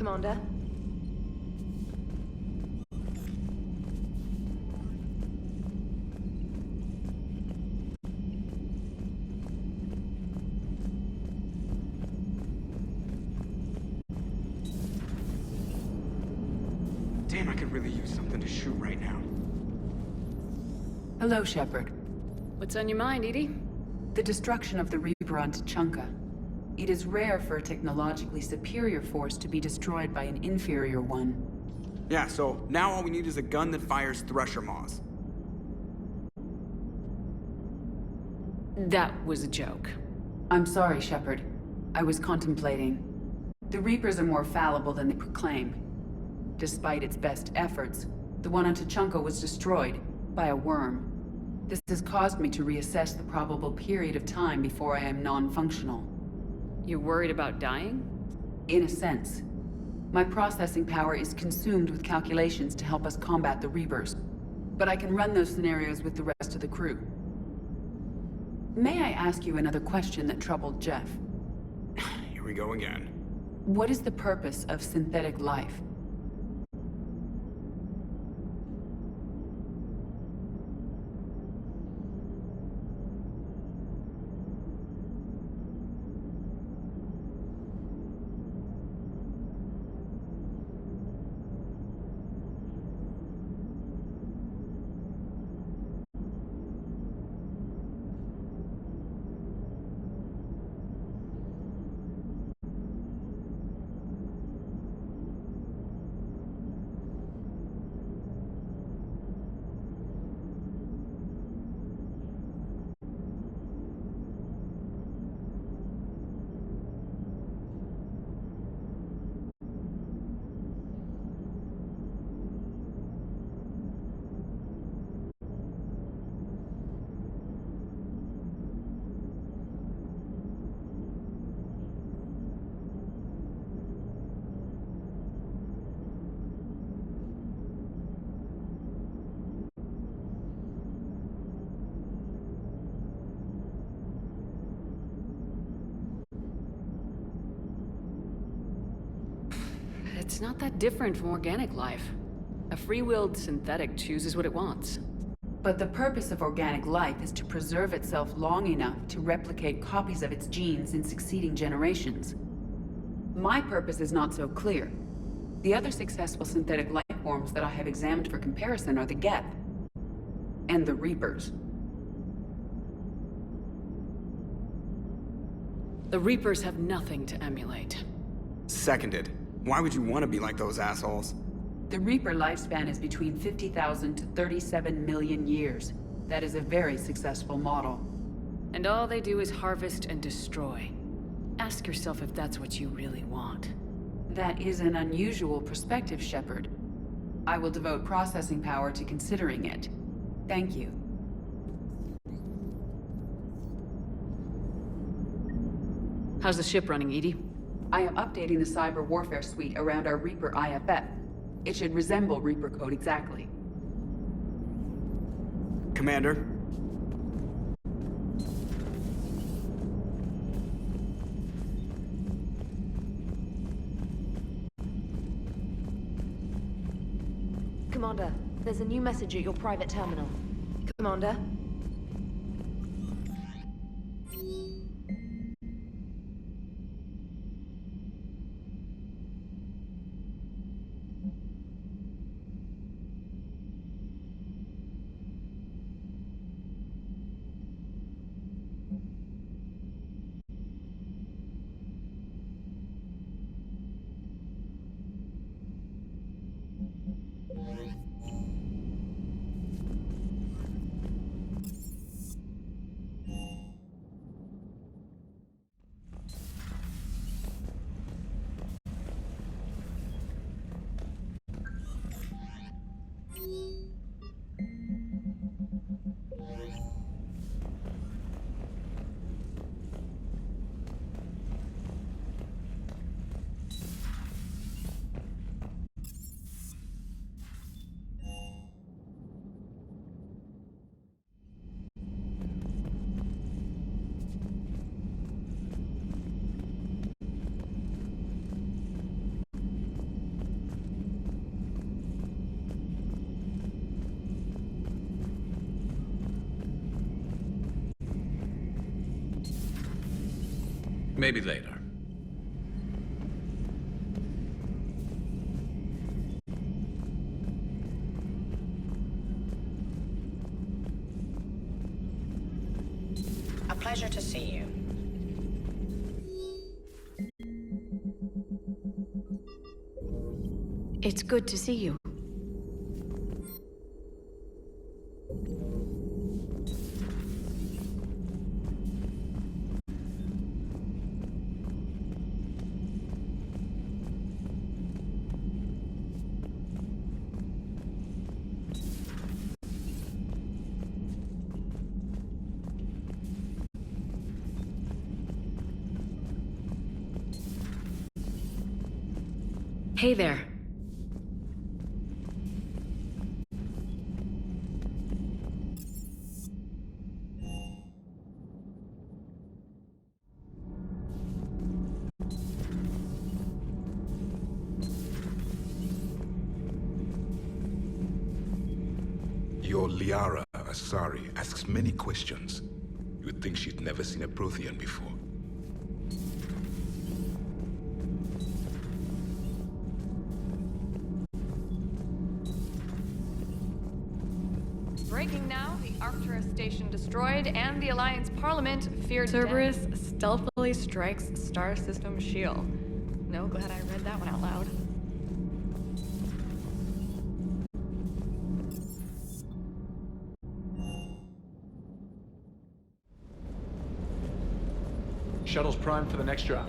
Commander? Damn, I could really use something to shoot right now. Hello, Shepard. What's on your mind, Edie? The destruction of the Reaper on Tuchanka. It is rare for a technologically superior force to be destroyed by an inferior one. Yeah, so now all we need is a gun that fires Thresher Maws. That was a joke. I'm sorry, Shepard. I was contemplating. The Reapers are more fallible than they proclaim. Despite its best efforts, the one on Tuchanka was destroyed by a worm. This has caused me to reassess the probable period of time before I am non-functional. You're worried about dying? In a sense. My processing power is consumed with calculations to help us combat the Reapers. But I can run those scenarios with the rest of the crew. May I ask you another question that troubled Jeff? Here we go again. What is the purpose of synthetic life? It's not that different from organic life. A free-willed synthetic chooses what it wants. But the purpose of organic life is to preserve itself long enough to replicate copies of its genes in succeeding generations. My purpose is not so clear. The other successful synthetic life forms that I have examined for comparison are the Geth and the Reapers. The Reapers have nothing to emulate. Seconded. Why would you want to be like those assholes? The Reaper lifespan is between 50,000 to 37 million years. That is a very successful model. And all they do is harvest and destroy. Ask yourself if that's what you really want. That is an unusual perspective, Shepard. I will devote processing power to considering it. Thank you. How's the ship running, Edie? I am updating the cyber warfare suite around our Reaper IFF. It should resemble Reaper code exactly. Commander? Commander, there's a new message at your private terminal. Commander? Maybe later. A pleasure to see you. It's good to see you. Hey there. Your Liara Asari asks many questions. You would think she'd never seen a Prothean before. Breaking now, the Arcturus station destroyed and the Alliance Parliament feared Cerberus stealthily strikes Star System shield. No, glad I read that one out loud. Shuttle's primed for the next drop.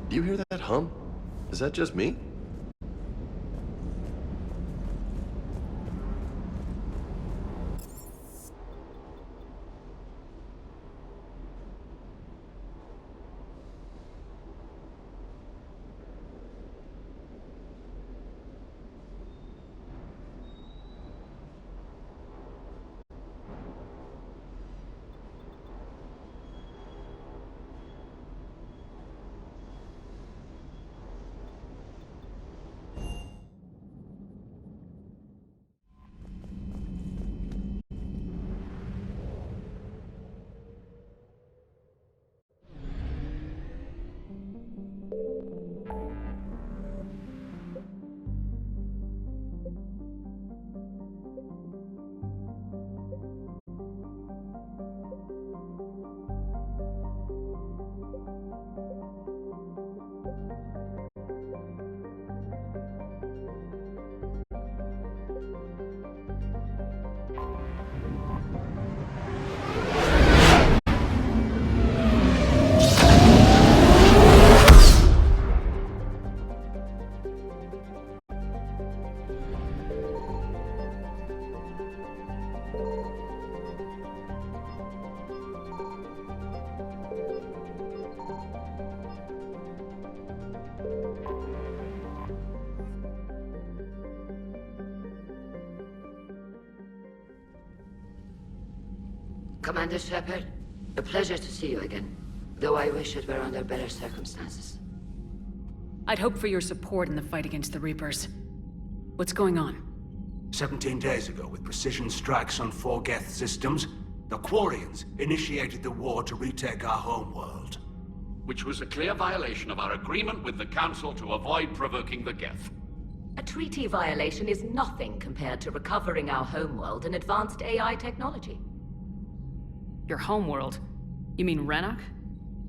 Do you hear that hum? Is that just me? Commander Shepard, a pleasure to see you again, though I wish it were under better circumstances. I'd hoped for your support in the fight against the Reapers. What's going on? 17 days ago, with precision strikes on 4 Geth systems, the Quarians initiated the war to retake our homeworld. Which was a clear violation of our agreement with the Council to avoid provoking the Geth. A treaty violation is nothing compared to recovering our homeworld and advanced AI technology. Your homeworld? You mean Rannoch?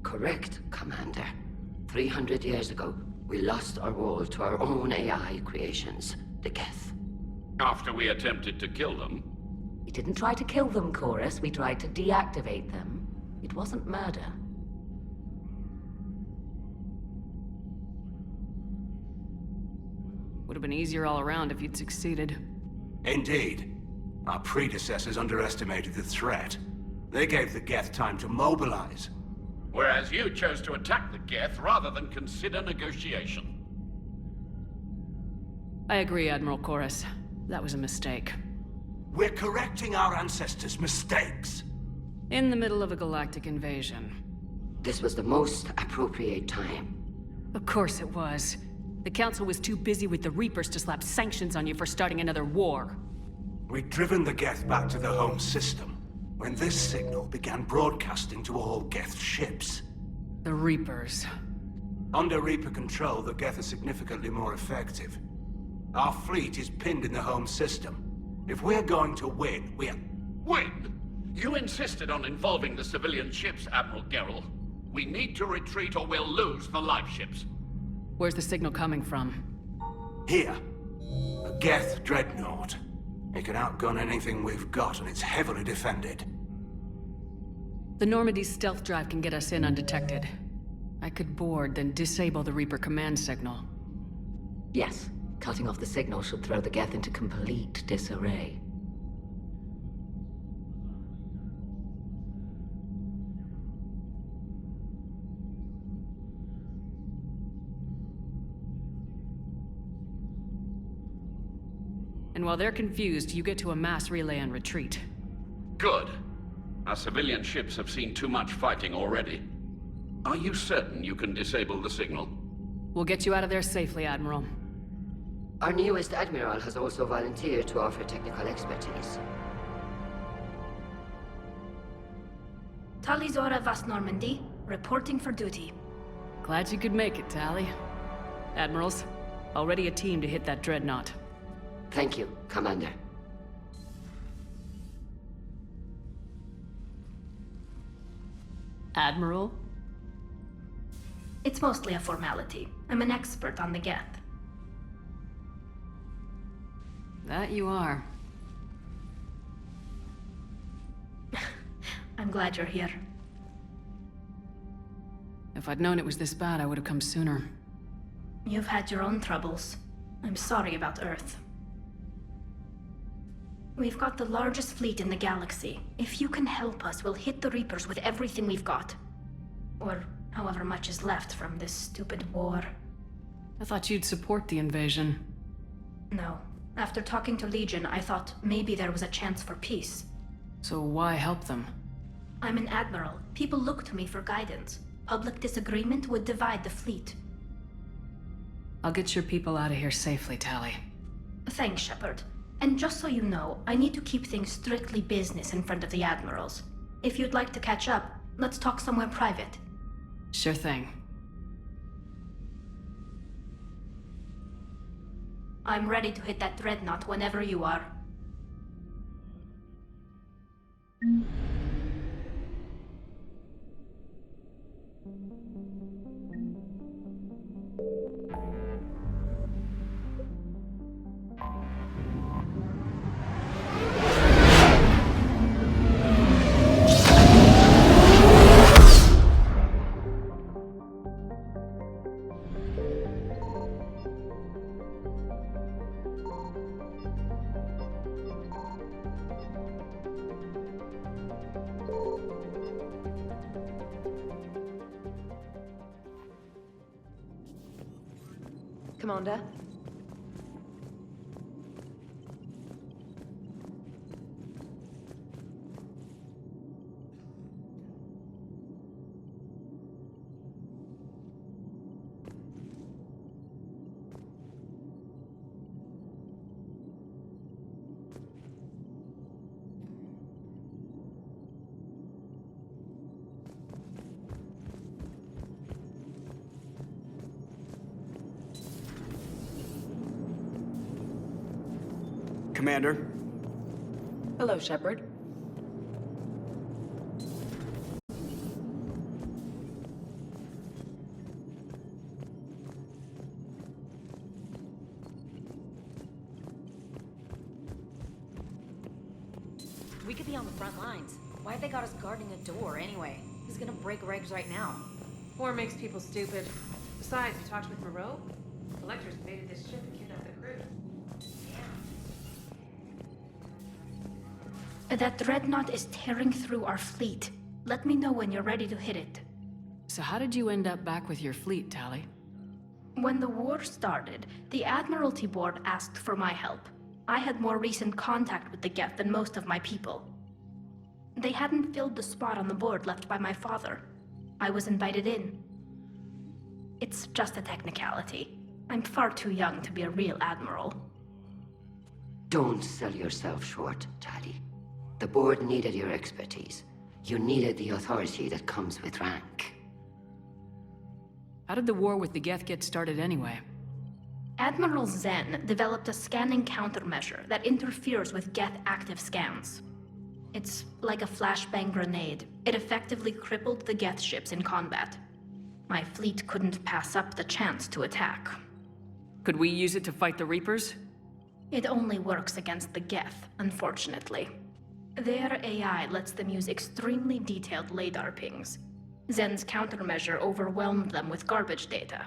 Correct, Commander. 300 years ago, we lost our world to our own AI creations, the Geth. After we attempted to kill them? We didn't try to kill them, Chorus. We tried to deactivate them. It wasn't murder. Would have been easier all around if you'd succeeded. Indeed. Our predecessors underestimated the threat. They gave the Geth time to mobilize. Whereas you chose to attack the Geth rather than consider negotiation. I agree, Admiral Chorus. That was a mistake. We're correcting our ancestors' mistakes. In the middle of a galactic invasion. This was the most appropriate time. Of course it was. The Council was too busy with the Reapers to slap sanctions on you for starting another war. We'd driven the Geth back to the home system when this signal began broadcasting to all Geth ships. The Reapers. Under Reaper control, the Geth are significantly more effective. Our fleet is pinned in the home system. If we're going to win, we're... Win? You insisted on involving the civilian ships, Admiral Gerrel. We need to retreat or we'll lose the live ships. Where's the signal coming from? Here. A Geth dreadnought. It can outgun anything we've got, and it's heavily defended. The Normandy's stealth drive can get us in undetected. I could board, then disable the Reaper command signal. Yes. Cutting off the signal should throw the Geth into complete disarray. And while they're confused, you get to a mass relay and retreat. Good. Our civilian ships have seen too much fighting already. Are you certain you can disable the signal? We'll get you out of there safely, Admiral. Our newest Admiral has also volunteered to offer technical expertise. Talizora Vast Normandy, reporting for duty. Glad you could make it, Tali. Admirals, already a team to hit that dreadnought. Thank you, Commander. Admiral? It's mostly a formality. I'm an expert on the Geth. That you are. I'm glad you're here. If I'd known it was this bad, I would have come sooner. You've had your own troubles. I'm sorry about Earth. We've got the largest fleet in the galaxy. If you can help us, we'll hit the Reapers with everything we've got. Or however much is left from this stupid war. I thought you'd support the invasion. No. After talking to Legion, I thought maybe there was a chance for peace. So why help them? I'm an admiral. People look to me for guidance. Public disagreement would divide the fleet. I'll get your people out of here safely, Tali. Thanks, Shepard. And just so you know, I need to keep things strictly business in front of the admirals. If you'd like to catch up, let's talk somewhere private. Sure thing. I'm ready to hit that dreadnought whenever you are. Commander? Commander. Hello, Shepard. We could be on the front lines. Why have they got us guarding a door anyway? Who's gonna break regs right now? War makes people stupid. Besides, you talked with Moreau? The Lectors invaded this ship and kidnapped the crew. That dreadnought is tearing through our fleet. Let me know when you're ready to hit it. So how did you end up back with your fleet, Tali? When the war started, the Admiralty Board asked for my help. I had more recent contact with the Geth than most of my people. They hadn't filled the spot on the board left by my father. I was invited in. It's just a technicality. I'm far too young to be a real admiral. Don't sell yourself short, Tali. The board needed your expertise. You needed the authority that comes with rank. How did the war with the Geth get started anyway? Admiral Zen developed a scanning countermeasure that interferes with Geth active scans. It's like a flashbang grenade. It effectively crippled the Geth ships in combat. My fleet couldn't pass up the chance to attack. Could we use it to fight the Reapers? It only works against the Geth, unfortunately. Their AI lets them use extremely detailed LADAR pings. Zen's countermeasure overwhelmed them with garbage data.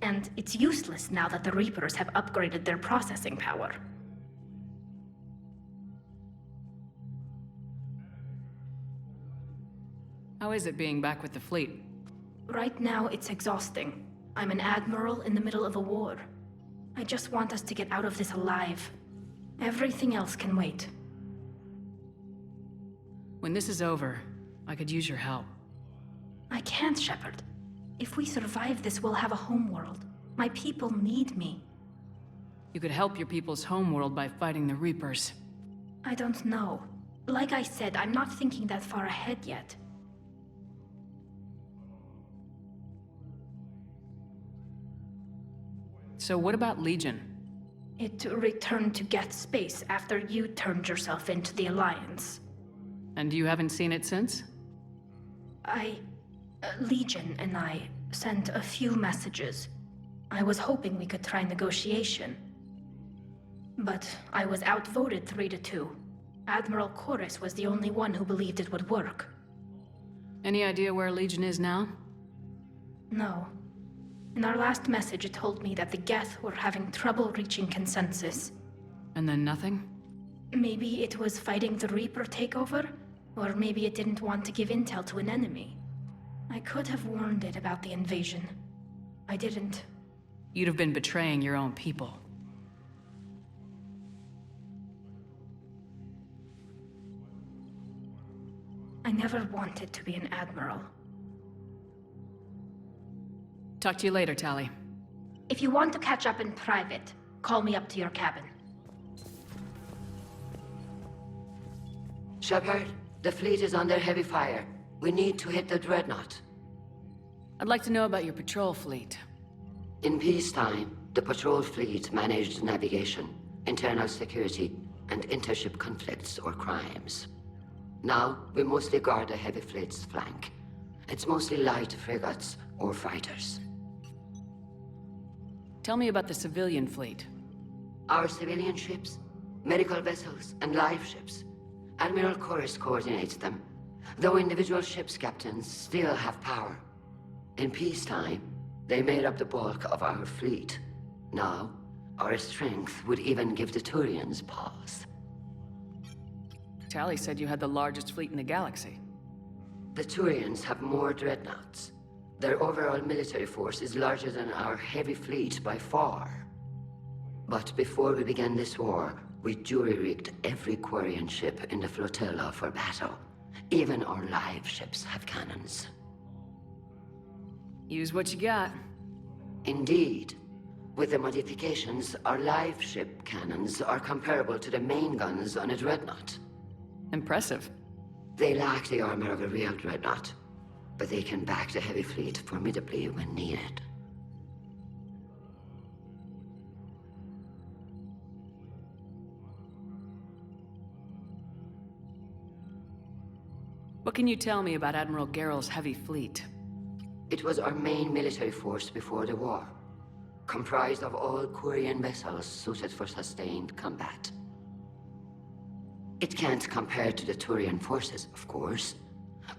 And it's useless now that the Reapers have upgraded their processing power. How is it being back with the fleet? Right now, it's exhausting. I'm an admiral in the middle of a war. I just want us to get out of this alive. Everything else can wait. When this is over, I could use your help. I can't, Shepard. If we survive this, we'll have a homeworld. My people need me. You could help your people's homeworld by fighting the Reapers. I don't know. Like I said, I'm not thinking that far ahead yet. So what about Legion? It returned to Geth space after you turned yourself into the Alliance. And you haven't seen it since? Legion and I sent a few messages. I was hoping we could try negotiation. But I was outvoted 3-2. Admiral Chorus was the only one who believed it would work. Any idea where Legion is now? No. In our last message, it told me that the Geth were having trouble reaching consensus. And then nothing? Maybe it was fighting the Reaper takeover, or maybe it didn't want to give intel to an enemy. I could have warned it about the invasion. I didn't. You'd have been betraying your own people. I never wanted to be an admiral. Talk to you later, Tali. If you want to catch up in private, call me up to your cabin. Shepard, the fleet is under heavy fire. We need to hit the dreadnought. I'd like to know about your patrol fleet. In peacetime, the patrol fleet managed navigation, internal security, and intership conflicts or crimes. Now, we mostly guard the heavy fleet's flank. It's mostly light frigates or fighters. Tell me about the civilian fleet. Our civilian ships, medical vessels, and live ships. Admiral Chorus coordinates them, though individual ships' captains still have power. In peacetime, they made up the bulk of our fleet. Now, our strength would even give the Turians pause. Tali said you had the largest fleet in the galaxy. The Turians have more dreadnoughts. Their overall military force is larger than our heavy fleet by far. But before we began this war, we jury-rigged every Quarian ship in the flotilla for battle. Even our live ships have cannons. Use what you got. Indeed. With the modifications, our live ship cannons are comparable to the main guns on a dreadnought. Impressive. They lack the armor of a real dreadnought, but they can back the heavy fleet formidably when needed. What can you tell me about Admiral Geral's heavy fleet? It was our main military force before the war, comprised of all Quarian vessels suited for sustained combat. It can't compare to the Turian forces, of course,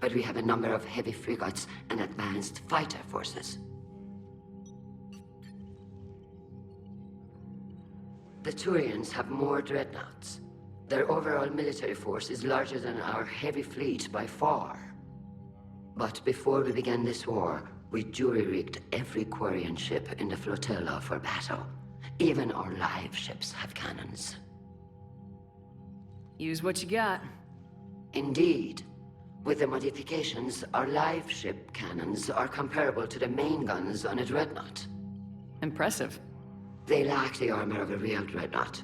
but we have a number of heavy frigates and advanced fighter forces. The Turians have more dreadnoughts. Their overall military force is larger than our heavy fleet by far. But before we began this war, we jury-rigged every Quarian ship in the flotilla for battle. Even our live ships have cannons. Use what you got. Indeed. With the modifications, our live ship cannons are comparable to the main guns on a dreadnought. Impressive. They lack the armor of a real dreadnought,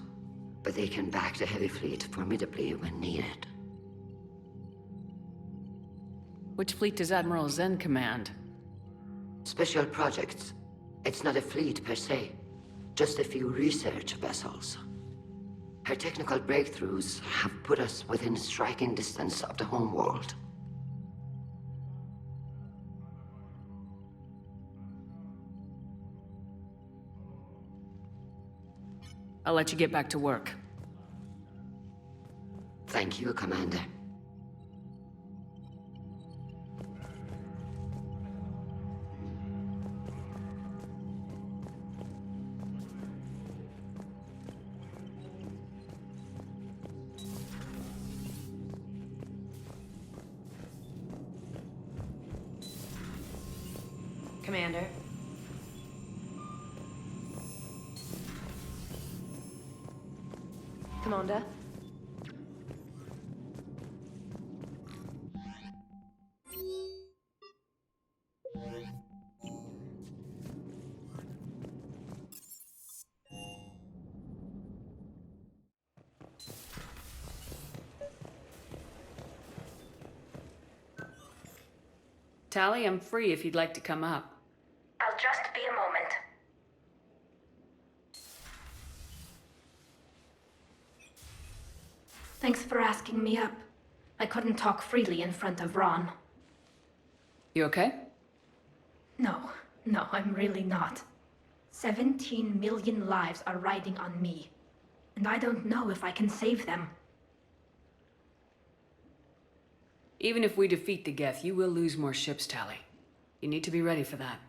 but they can back the heavy fleet formidably when needed. Which fleet does Admiral Zen command? Special projects. It's not a fleet per se, just a few research vessels. Her technical breakthroughs have put us within striking distance of the homeworld. I'll let you get back to work. Thank you, Commander. Commander. Commander. Tally, I'm free if you'd like to come up. I'll just be a moment. Thanks for asking me up. I couldn't talk freely in front of Ron. You okay? No, I'm really not. 17 million lives are riding on me, and I don't know if I can save them. Even if we defeat the Geth, you will lose more ships, Tally. You need to be ready for that.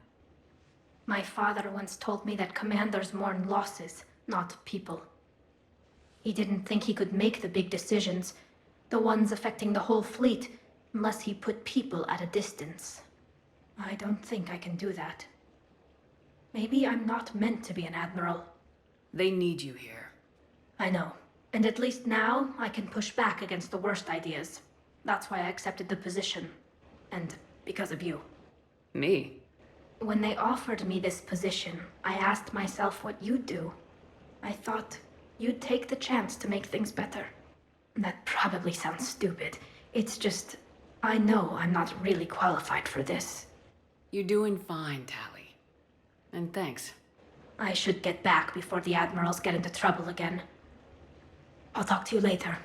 My father once told me that commanders mourn losses, not people. He didn't think he could make the big decisions, the ones affecting the whole fleet, unless he put people at a distance. I don't think I can do that. Maybe I'm not meant to be an admiral. They need you here. I know. And at least now, I can push back against the worst ideas. That's why I accepted the position. And because of you. Me? When they offered me this position, I asked myself what you'd do. I thought you'd take the chance to make things better. That probably sounds stupid. It's just, I know I'm not really qualified for this. You're doing fine, Tally. And thanks. I should get back before the admirals get into trouble again. I'll talk to you later.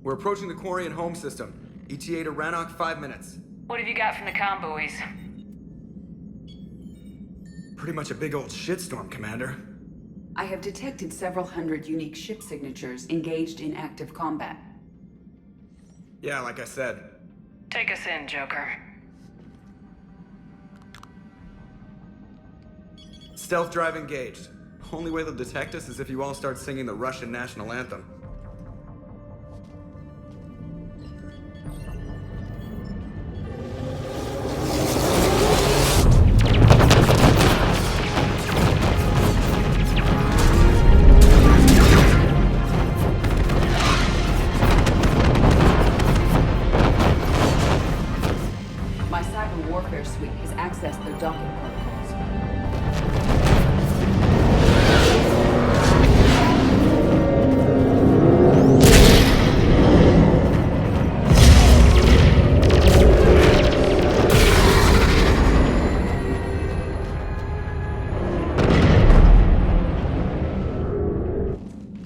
We're approaching the quarry and home system. ETA to Rannoch, 5 minutes. What have you got from the comm buoys? Pretty much a big old shitstorm, Commander. I have detected several hundred unique ship signatures engaged in active combat. Yeah, like I said. Take us in, Joker. Stealth drive engaged. Only way they'll detect us is if you all start singing the Russian national anthem. My cyber warfare suite has accessed their docking protocols.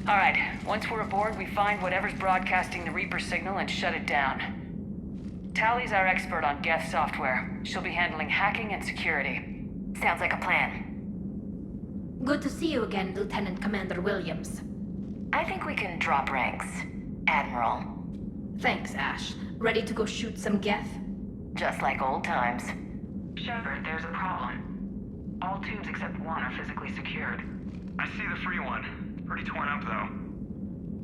Alright, once we're aboard, we find whatever's broadcasting the Reaper signal and shut it down. Tally's our expert on Geth software. She'll be handling hacking and security. Sounds like a plan. Good to see you again, Lieutenant Commander Williams. I think we can drop ranks, Admiral. Thanks, Ash. Ready to go shoot some Geth? Just like old times. Shepard, there's a problem. All tubes except one are physically secured. I see the free one. Pretty torn up, though.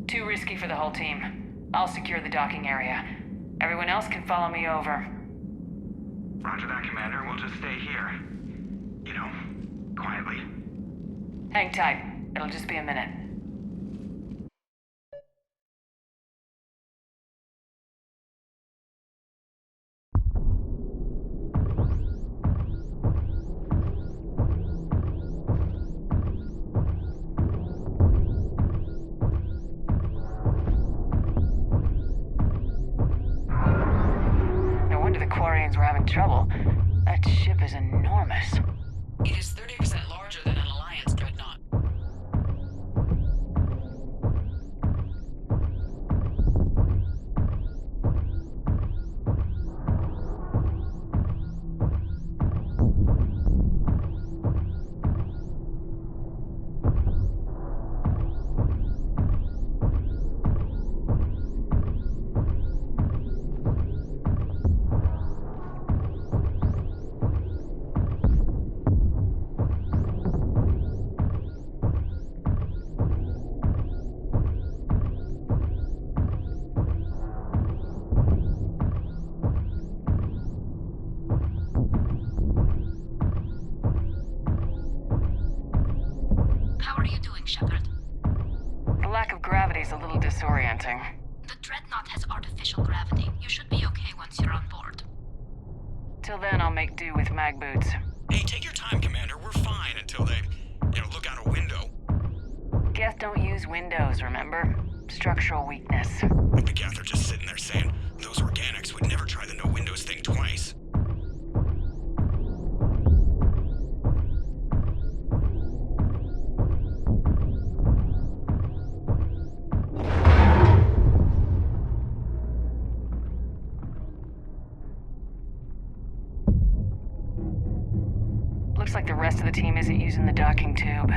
Too risky for the whole team. I'll secure the docking area. Everyone else can follow me over. Roger that, Commander. We'll just stay here. You know, quietly. Hang tight. It'll just be a minute. Quarians were having trouble. That ship is enormous. It is 30% larger than an Alliance dreadnought. A little disorienting. The Dreadnought has artificial gravity. You should be okay once you're on board. Till then, I'll make do with mag boots. Hey, take your time, Commander. We're fine until they, look out a window. Geth don't use windows, remember? Structural weakness. But the Geth are just sitting there saying, those organics would never try the no windows thing twice. Looks like the rest of the team isn't using the docking tube.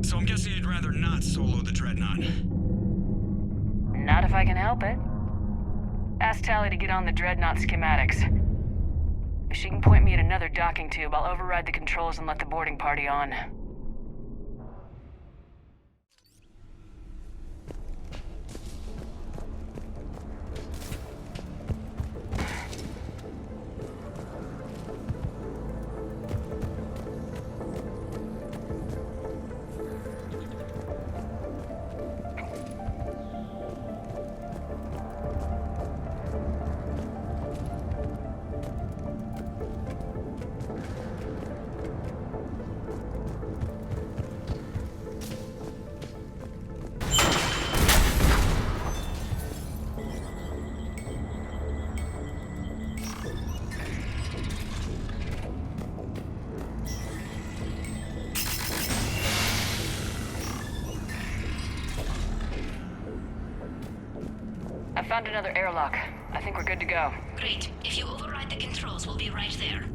So I'm guessing you'd rather not solo the Dreadnought. Not if I can help it. Ask Tally to get on the Dreadnought schematics. If she can point me at another docking tube, I'll override the controls and let the boarding party on. Found another airlock. I think we're good to go. Great. If you override the controls, we'll be right there.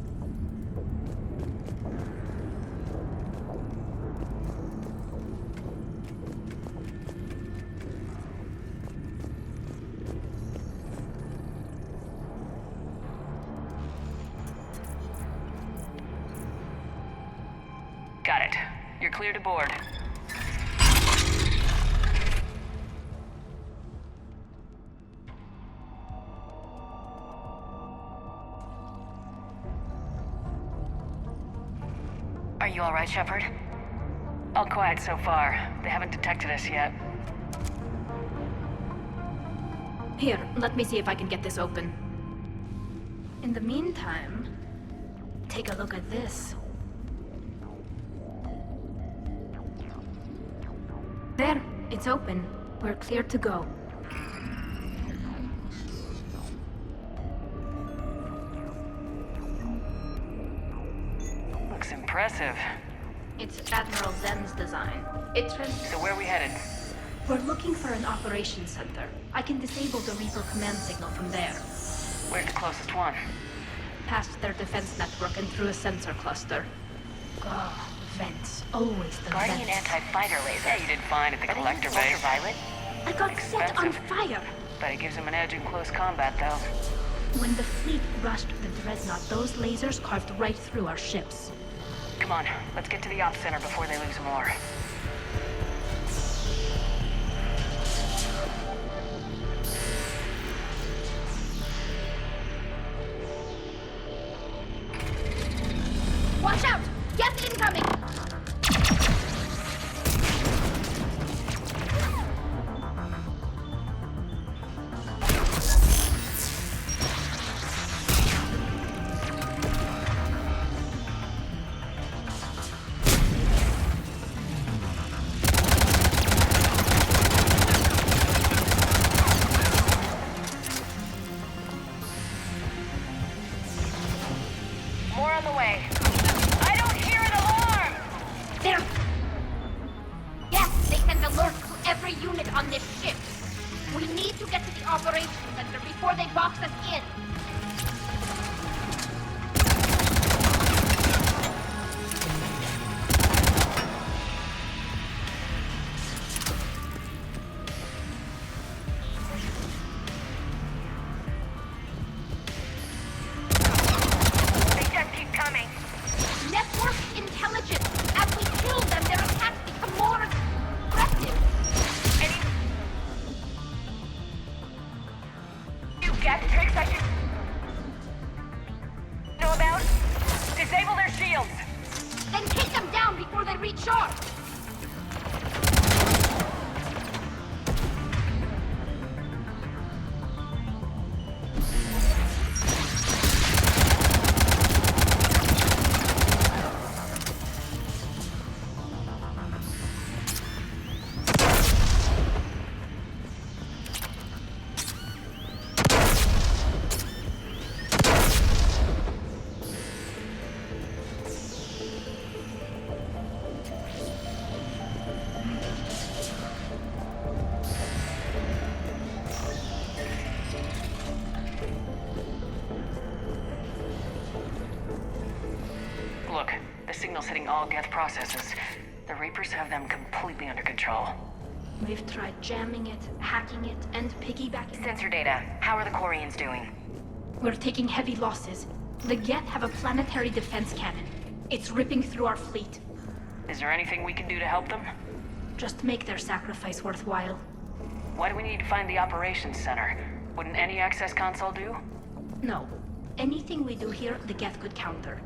Got it. You're clear to board. Are you alright, Shepard? All quiet so far. They haven't detected us yet. Here, let me see if I can get this open. In the meantime, take a look at this. There, it's open. We're clear to go. Looks impressive. It's Admiral Zen's design. So where are we headed? We're looking for an operations center. I can disable the Reaper command signal from there. Where's the closest one? Past their defense network and through a sensor cluster. Oh, vents. Always the Guardian vents. anti-fighter laser. Yeah, you did fine at the collector base. Ultraviolet? I got set on fire! But it gives them an edge in close combat, though. When the fleet rushed the Dreadnought, those lasers carved right through our ships. Come on, let's get to the ops center before they lose more. Watch out! Get incoming! More on the way. I don't hear an alarm! There! Yes, they sent alerts to every unit on this ship. We need to get to the operations center before they box us in. They just keep coming. Network intelligence. As we kill them, their attacks become more aggressive. You gas tricks I should know about? Disable their shields. Then take them down before they reach shore. Look, the signal's hitting all Geth processes. The Reapers have them completely under control. We've tried jamming it, hacking it, and piggybacking. Sensor data. How are the Quarians doing? We're taking heavy losses. The Geth have a planetary defense cannon. It's ripping through our fleet. Is there anything we can do to help them? Just make their sacrifice worthwhile. Why do we need to find the operations center? Wouldn't any access console do? No. Anything we do here, the Geth could counter.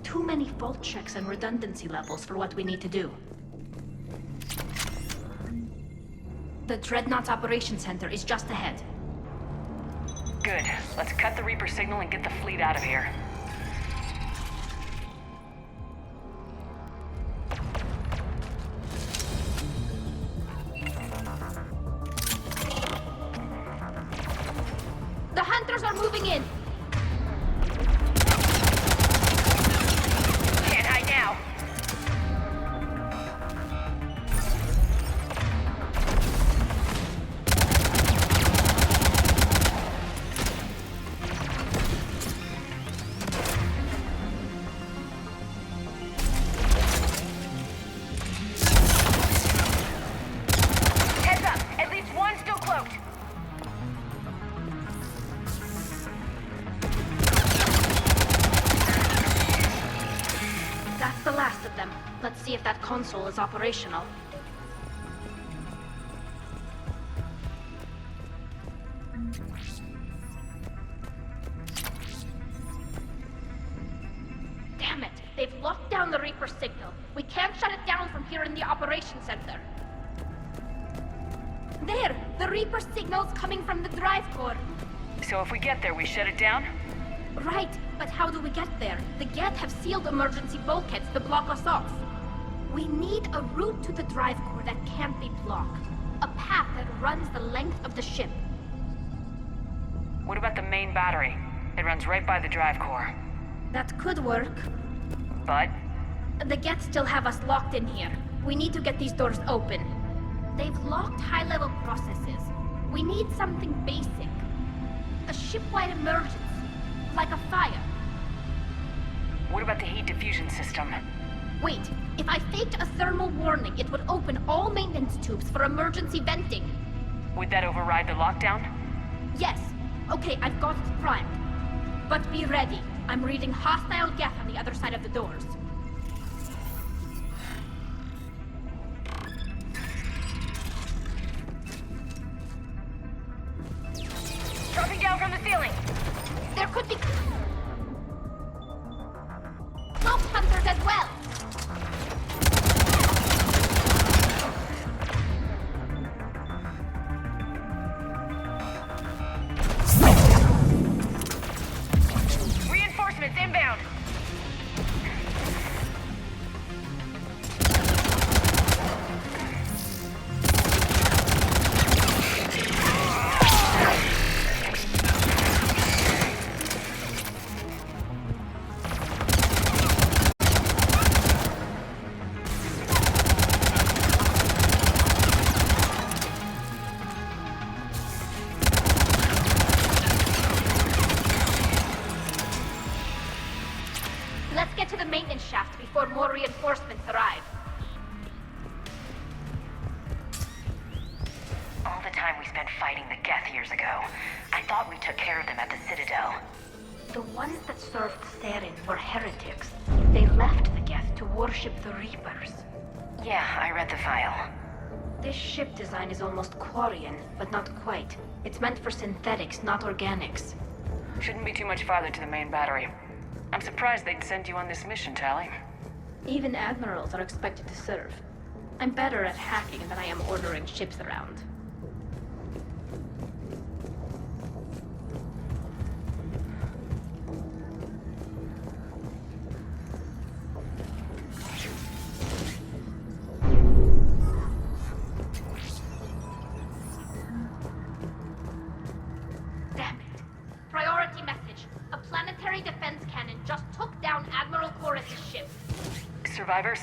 Too many fault checks and redundancy levels for what we need to do. The Dreadnought's operations center is just ahead. Good. Let's cut the Reaper signal and get the fleet out of here. The hunters are moving in! Can't hide now. console is operational. Damn it! They've locked down the Reaper signal. We can't shut it down from here in the operations center. There! The Reaper signal's coming from the drive core. So if we get there, we shut it down? Right, but how do we get there? The Geth have sealed emergency bulkheads to block us off. We need a route to the drive core that can't be blocked. A path that runs the length of the ship. What about the main battery? It runs right by the drive core. That could work. But? The Geth still have us locked in here. We need to get these doors open. They've locked high-level processes. We need something basic. A ship-wide emergency. Like a fire. What about the heat diffusion system? Wait, if I faked a thermal warning, it would open all maintenance tubes for emergency venting. Would that override the lockdown? Yes. Okay, I've got it primed. But be ready. I'm reading hostile Geth on the other side of the doors. Dropping down from the ceiling! There could be... Smoke hunters as well! Reinforcements inbound! Let's get to the maintenance shaft before more reinforcements arrive. All the time we spent fighting the Geth years ago, I thought we took care of them at the Citadel. The ones that served Saren were heretics. They left the Geth to worship the Reapers. Yeah, I read the file. This ship design is almost Quarian, but not quite. It's meant for synthetics, not organics. Shouldn't be too much farther to the main battery. I'm surprised they'd send you on this mission, Tali. Even admirals are expected to serve. I'm better at hacking than I am ordering ships around. Damn it. Priority message. A planetary defense cannon just took down Admiral Chorus' ship. Survivors?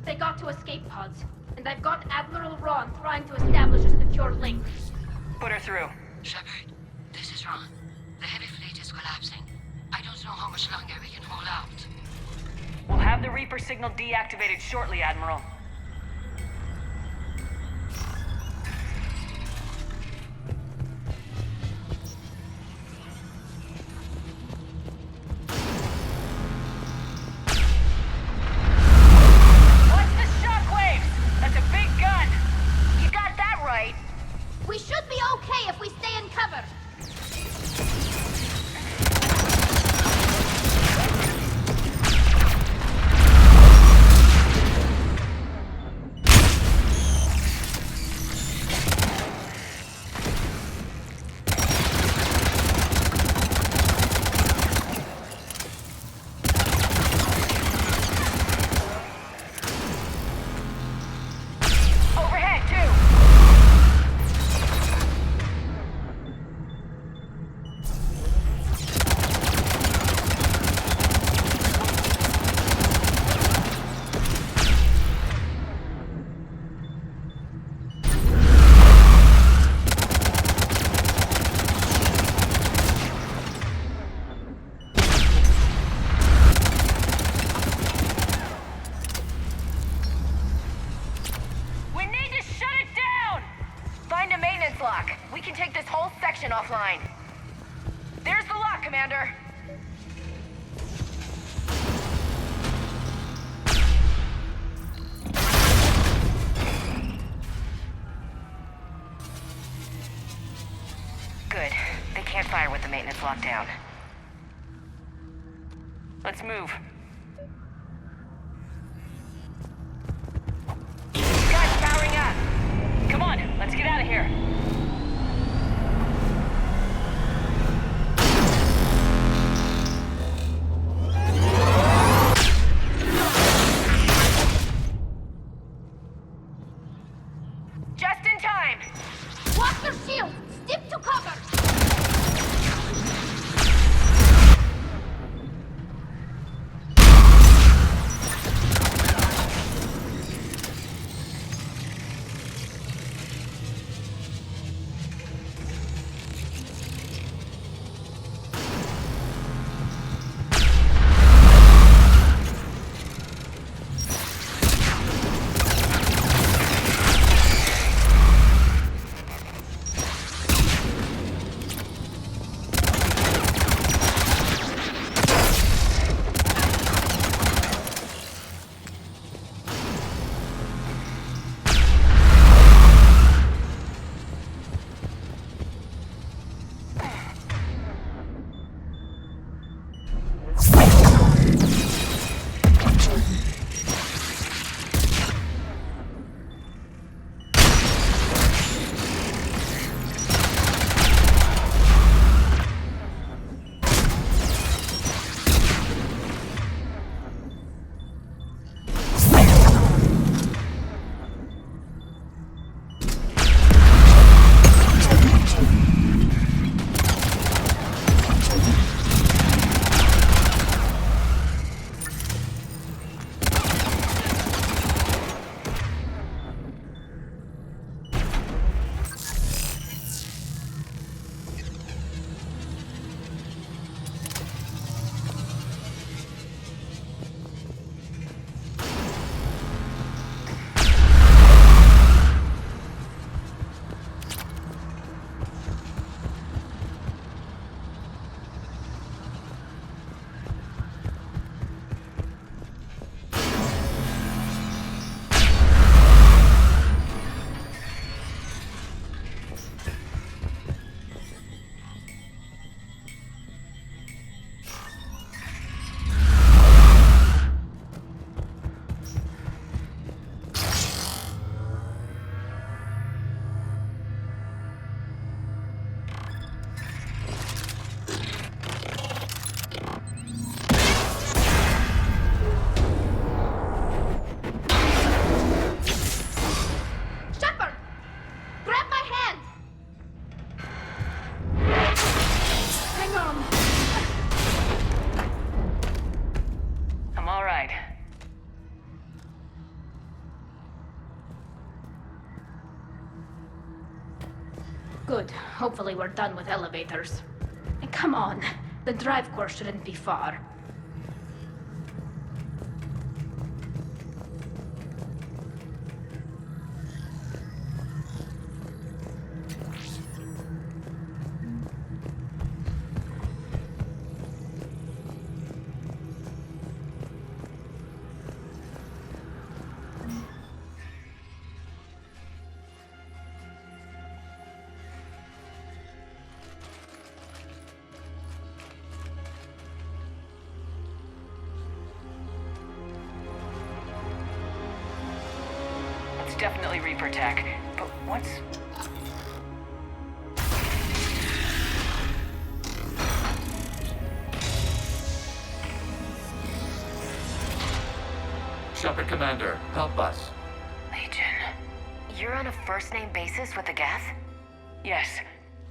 They got to escape pods, and I've got Admiral Ron trying to establish a secure link. Put her through. Shepard, this is Ron. The heavy fleet is collapsing. I don't know how much longer we can hold out. We'll have the Reaper signal deactivated shortly, Admiral. Watch the shockwaves! That's a big gun! You got that right! We should be okay if we stay in cover. Overhead, too! We need to shut it down! Find a maintenance lock. We can take this whole section offline. There's the lock, Commander. can't fire with the maintenance lockdown. Let's move. Guys, powering up! Come on, let's get out of here. Just in time! Watch your shield! Stick to cover! Good. Hopefully we're done with elevators. And come on, the drive course shouldn't be far. Definitely Reaper tech, but what's... Shepard Commander, help us. Legion. You're on a first-name basis with the Geth? Yes.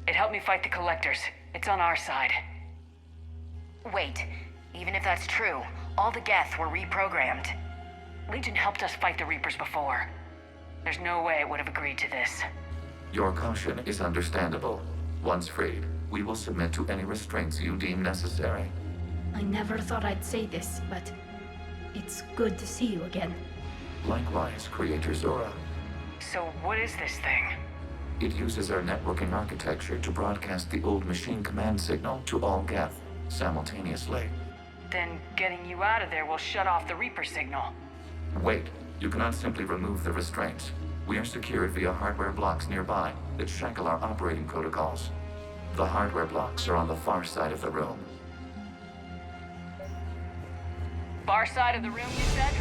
It helped me fight the Collectors. It's on our side. Wait. Even if that's true, all the Geth were reprogrammed. Legion helped us fight the Reapers before. There's no way it would have agreed to this. Your caution is understandable. Once freed, we will submit to any restraints you deem necessary. I never thought I'd say this, but it's good to see you again. Likewise, Creator Zora. So what is this thing? It uses our networking architecture to broadcast the old machine command signal to all Geth simultaneously. Then getting you out of there will shut off the Reaper signal. Wait, you cannot simply remove the restraints. We are secured via hardware blocks nearby that shackle our operating protocols. The hardware blocks are on the far side of the room. Far side of the room, you said?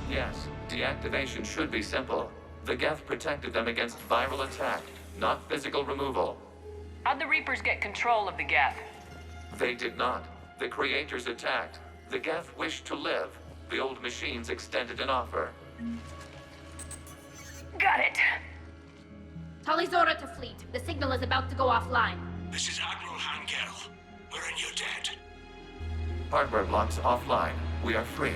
Yes, deactivation should be simple. The Geth protected them against viral attack, not physical removal. How'd the Reapers get control of the Geth? They did not. The creators attacked. The Geth wished to live. The old machines extended an offer. Got it. Talizora to fleet. The signal is about to go offline. This is Admiral Hangel. We're in your debt. Hardware blocks offline. We are free.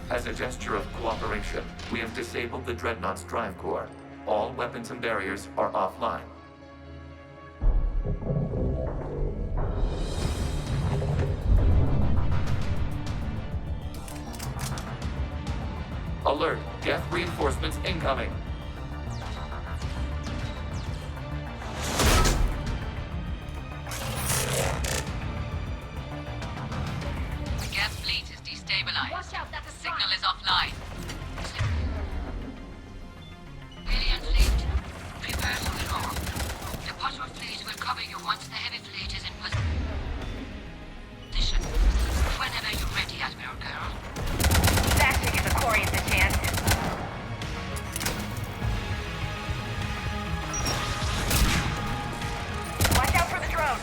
As a gesture of cooperation, we have disabled the Dreadnought's drive core. All weapons and barriers are offline. Alert! Geth reinforcements incoming! The Geth fleet is destabilized. Watch out, that's a Signal is offline. Alien fleet, prepare to withdraw. The patrol fleet will cover you once the heavy fleet is in position. Whenever you're ready, Admiral Girl. That should give the Quarians a chance. Watch out for the drone.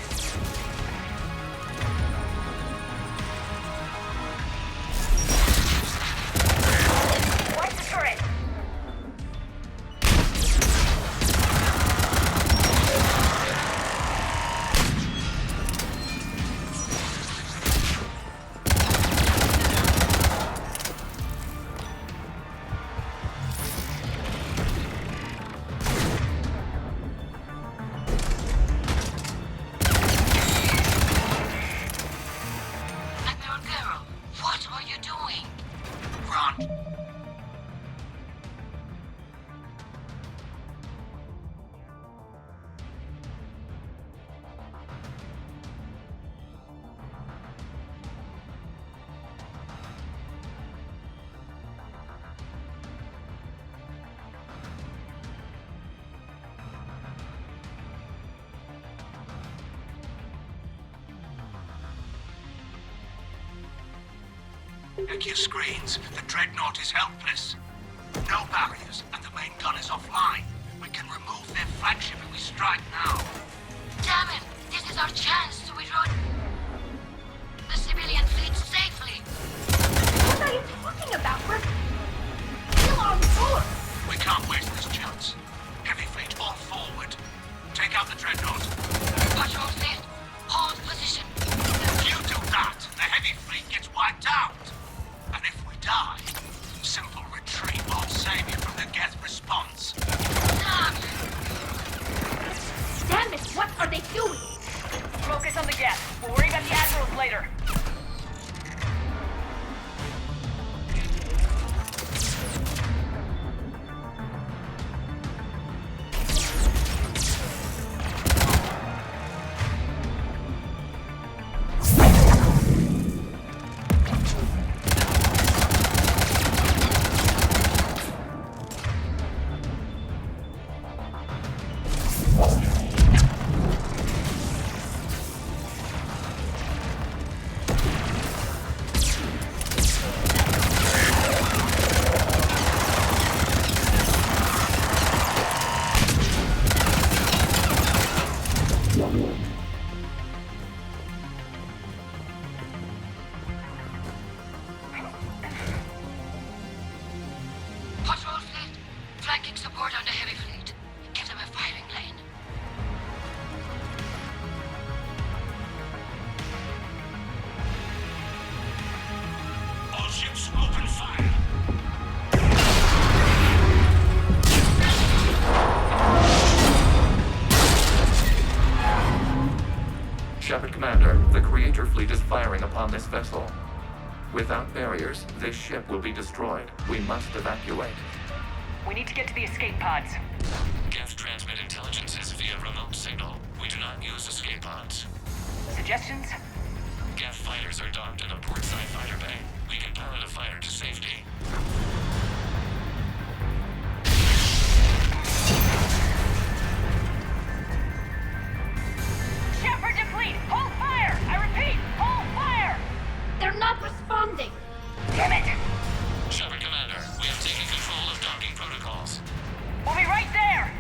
Watch the turret. Admiral Girl, what are you doing? Run! Check your screens. The Dreadnought is helpless. No barriers, and the main gun is offline. We can remove their flagship if we strike now. Damn it! This is our chance to withdraw the civilian fleet safely. What are you talking about? We're still on board. We can't waste this chance. Heavy fleet all forward. Take out the Dreadnought. Patrol fleet, hold position. If you do that, the heavy fleet gets wiped out. And if we die, simple retreat won't save you from the Geth response. Damn it, what are they doing? Focus on the Geth. We'll worry about the Admirals later. Patrol fleet, flanking support on the heavy fleet. Give them a firing lane. All ships open fire. Shepard Commander, the Creator fleet is firing upon this vessel. Without barriers, this ship will be destroyed. We must evacuate. We need to get to the escape pods. Geth transmit intelligences via remote signal. We do not use escape pods. Suggestions? Geth fighters are docked in a portside fighter bay. We can pilot a fighter to safety. Shepard to fleet! Hold fire! I repeat, hold fire! They're not responding! Damn it! Shepard Commander, we have taken control of docking protocols. We'll be right there!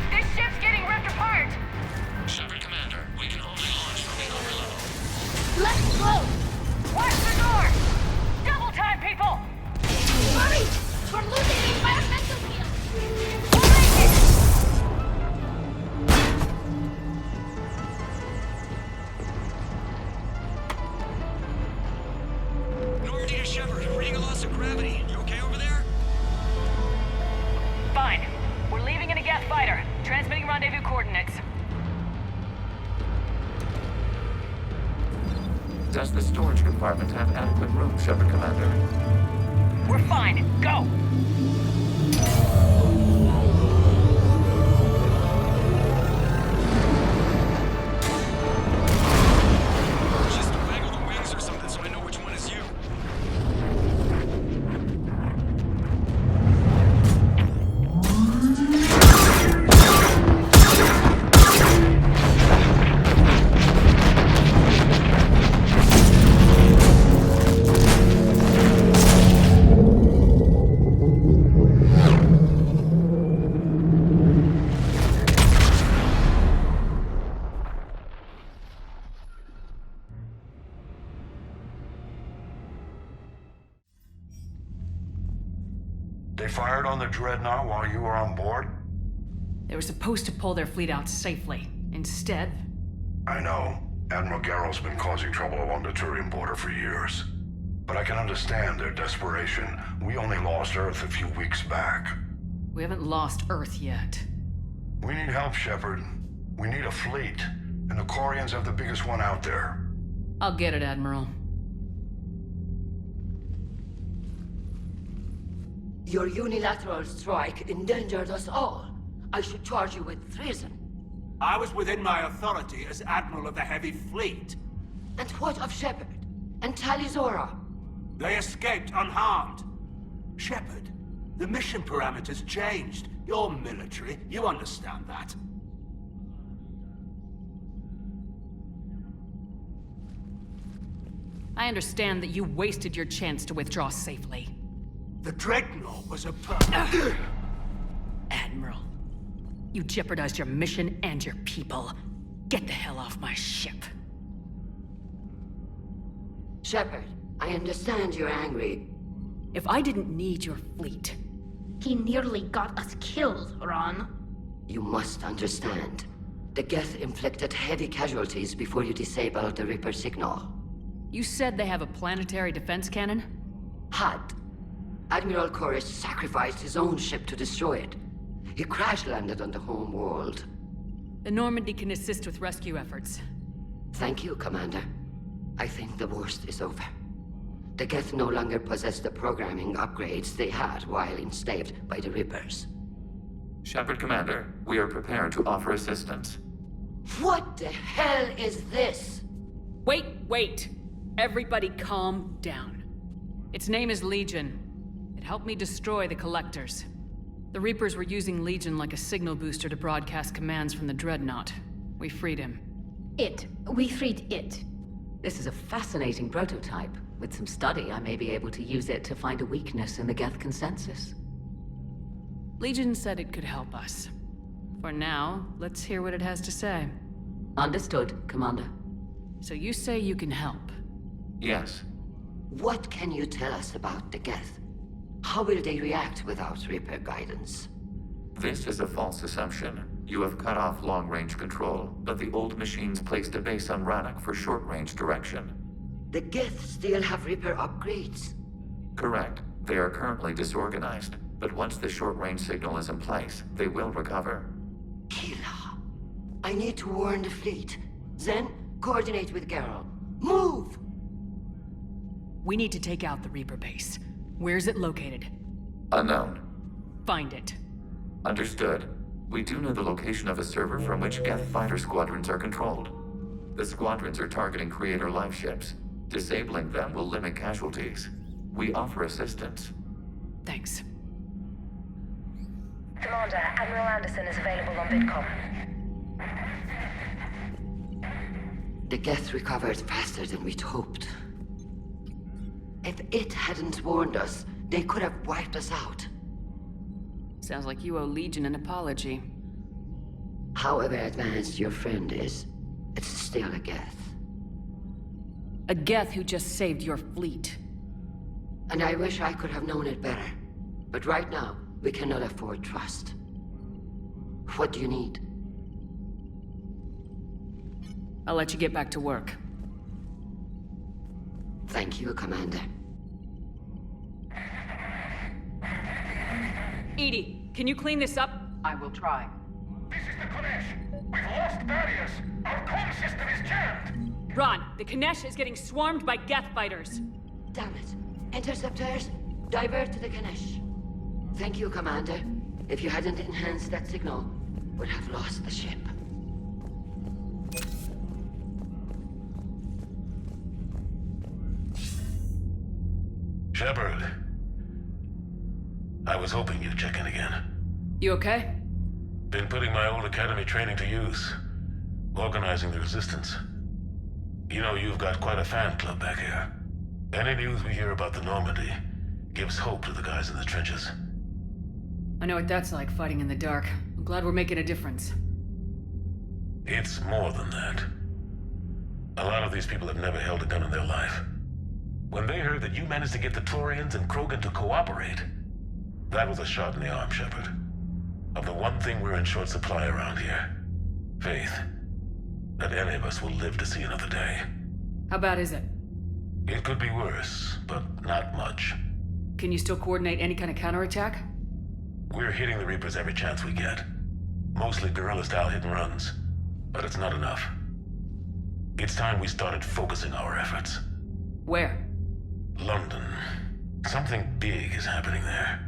This ship's getting ripped apart! Shepard Commander, we can only launch from the upper level. Let's go! Watch the door! Double time, people! Hurry! We're losing the environmental field! We'll make it! Normandy to Shepard, reading a loss of gravity. You okay over there? Fine. We're leaving in a Geth fighter. Transmitting rendezvous coordinates. Does the storage compartment have adequate room, Shepard Commander? We're fine. Go! Just waggle the wings or something so I know which one is you. They fired on the Dreadnought while you were on board? They were supposed to pull their fleet out safely. Instead... I know. Admiral Garrel's been causing trouble along the Turian border for years. But I can understand their desperation. We only lost Earth a few weeks back. we haven't lost Earth yet. We need help, Shepard. We need a fleet. And the Quarians have the biggest one out there. I'll get it, Admiral. Your unilateral strike endangered us all. I should charge you with treason. I was within my authority as Admiral of the Heavy Fleet. And what of Shepard? And Talizora? They escaped unharmed. Shepard, the mission parameters changed. You're military, you understand that. I understand that you wasted your chance to withdraw safely. The Dreadnought was a Admiral, you jeopardized your mission and your people. Get the hell off my ship. Shepard, I understand you're angry. If I didn't need your fleet... He nearly got us killed, Ron. You must understand. The Geth inflicted heavy casualties before you disabled the Reaper signal. You said they have a planetary defense cannon? Had. Admiral Koris sacrificed his own ship to destroy it. He crash-landed on the home world. The Normandy can assist with rescue efforts. Thank you, Commander. I think the worst is over. The Geth no longer possess the programming upgrades they had while enslaved by the Reapers. Shepard Commander, we are prepared to offer assistance. What the hell is this? Wait! Everybody calm down. Its name is Legion. It helped me destroy the Collectors. The Reapers were using Legion like a signal booster to broadcast commands from the Dreadnought. We freed him. We freed it. This is a fascinating prototype. With some study, I may be able to use it to find a weakness in the Geth consensus. Legion said it could help us. For now, let's hear what it has to say. Understood, Commander. So you say you can help? Yes. What can you tell us about the Geth? How will they react without Reaper guidance? This is a false assumption. You have cut off long-range control, but the old machines placed a base on Rannoch for short-range direction. The Geth still have Reaper upgrades? Correct. They are currently disorganized. But once the short-range signal is in place, they will recover. Kila, I need to warn the fleet. Then, coordinate with Geralt. Move! We need to take out the Reaper base. Where's it located? Unknown. Find it. Understood. We do know the location of a server from which Geth fighter squadrons are controlled. The squadrons are targeting Creator life ships. Disabling them will limit casualties. We offer assistance. Thanks. Commander, Admiral Anderson is available on VidCom. The Geth recovered faster than we'd hoped. If it hadn't warned us, they could have wiped us out. Sounds like you owe Legion an apology. However advanced your friend is, it's still a Geth. A Geth who just saved your fleet. And I wish I could have known it better. But right now, we cannot afford trust. What do you need? I'll let you get back to work. Thank you, Commander. EDI, can you clean this up? I will try. This is the Konesh. We've lost barriers. Our comm system is jammed. Ron, the Konesh is getting swarmed by Geth fighters. Damn it. Interceptors, divert to the Ganesh. Thank you, Commander. If you hadn't enhanced that signal, would have lost the ship. Shepard. I was hoping you'd check in again. You okay? Been putting my old academy training to use. Organizing the resistance. You know, you've got quite a fan club back here. Any news we hear about the Normandy gives hope to the guys in the trenches. I know what that's like, fighting in the dark. I'm glad we're making a difference. It's more than that. A lot of these people have never held a gun in their life. When they heard that you managed to get the Turians and Krogan to cooperate, that was a shot in the arm, Shepard. Of the one thing we're in short supply around here. Faith. That any of us will live to see another day. How bad is it? It could be worse, but not much. Can you still coordinate any kind of counterattack? We're hitting the Reapers every chance we get. Mostly guerrilla-style hit-and-runs. But it's not enough. It's time we started focusing our efforts. Where? London. Something big is happening there.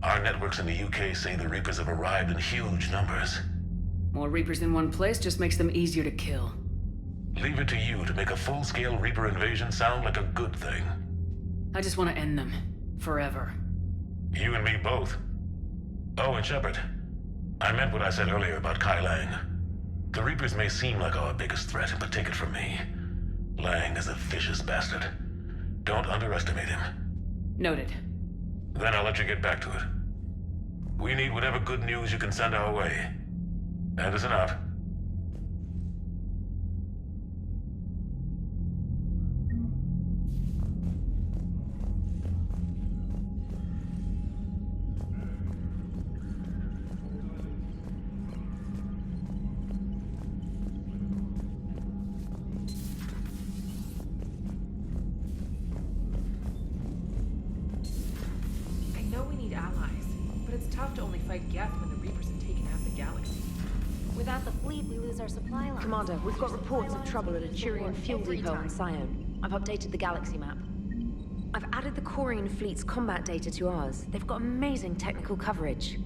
Our networks in the UK say the Reapers have arrived in huge numbers. More Reapers in one place just makes them easier to kill. Leave it to you to make a full-scale Reaper invasion sound like a good thing. I just want to end them. Forever. You and me both. Oh, and Shepard. I meant what I said earlier about Kai Lang. The Reapers may seem like our biggest threat, but take it from me. Lang is a vicious bastard. Don't underestimate him. Noted. Then I'll let you get back to it. We need whatever good news you can send our way. Anderson out. I know we need allies, but it's tough to only fight Geth when the Reapers have taken half the galaxy. Without the fleet, we lose our supply line. Commander, we've got reports of trouble at a Turian fuel depot in Sion. I've updated the galaxy map. I've added the Corian fleet's combat data to ours. They've got amazing technical coverage.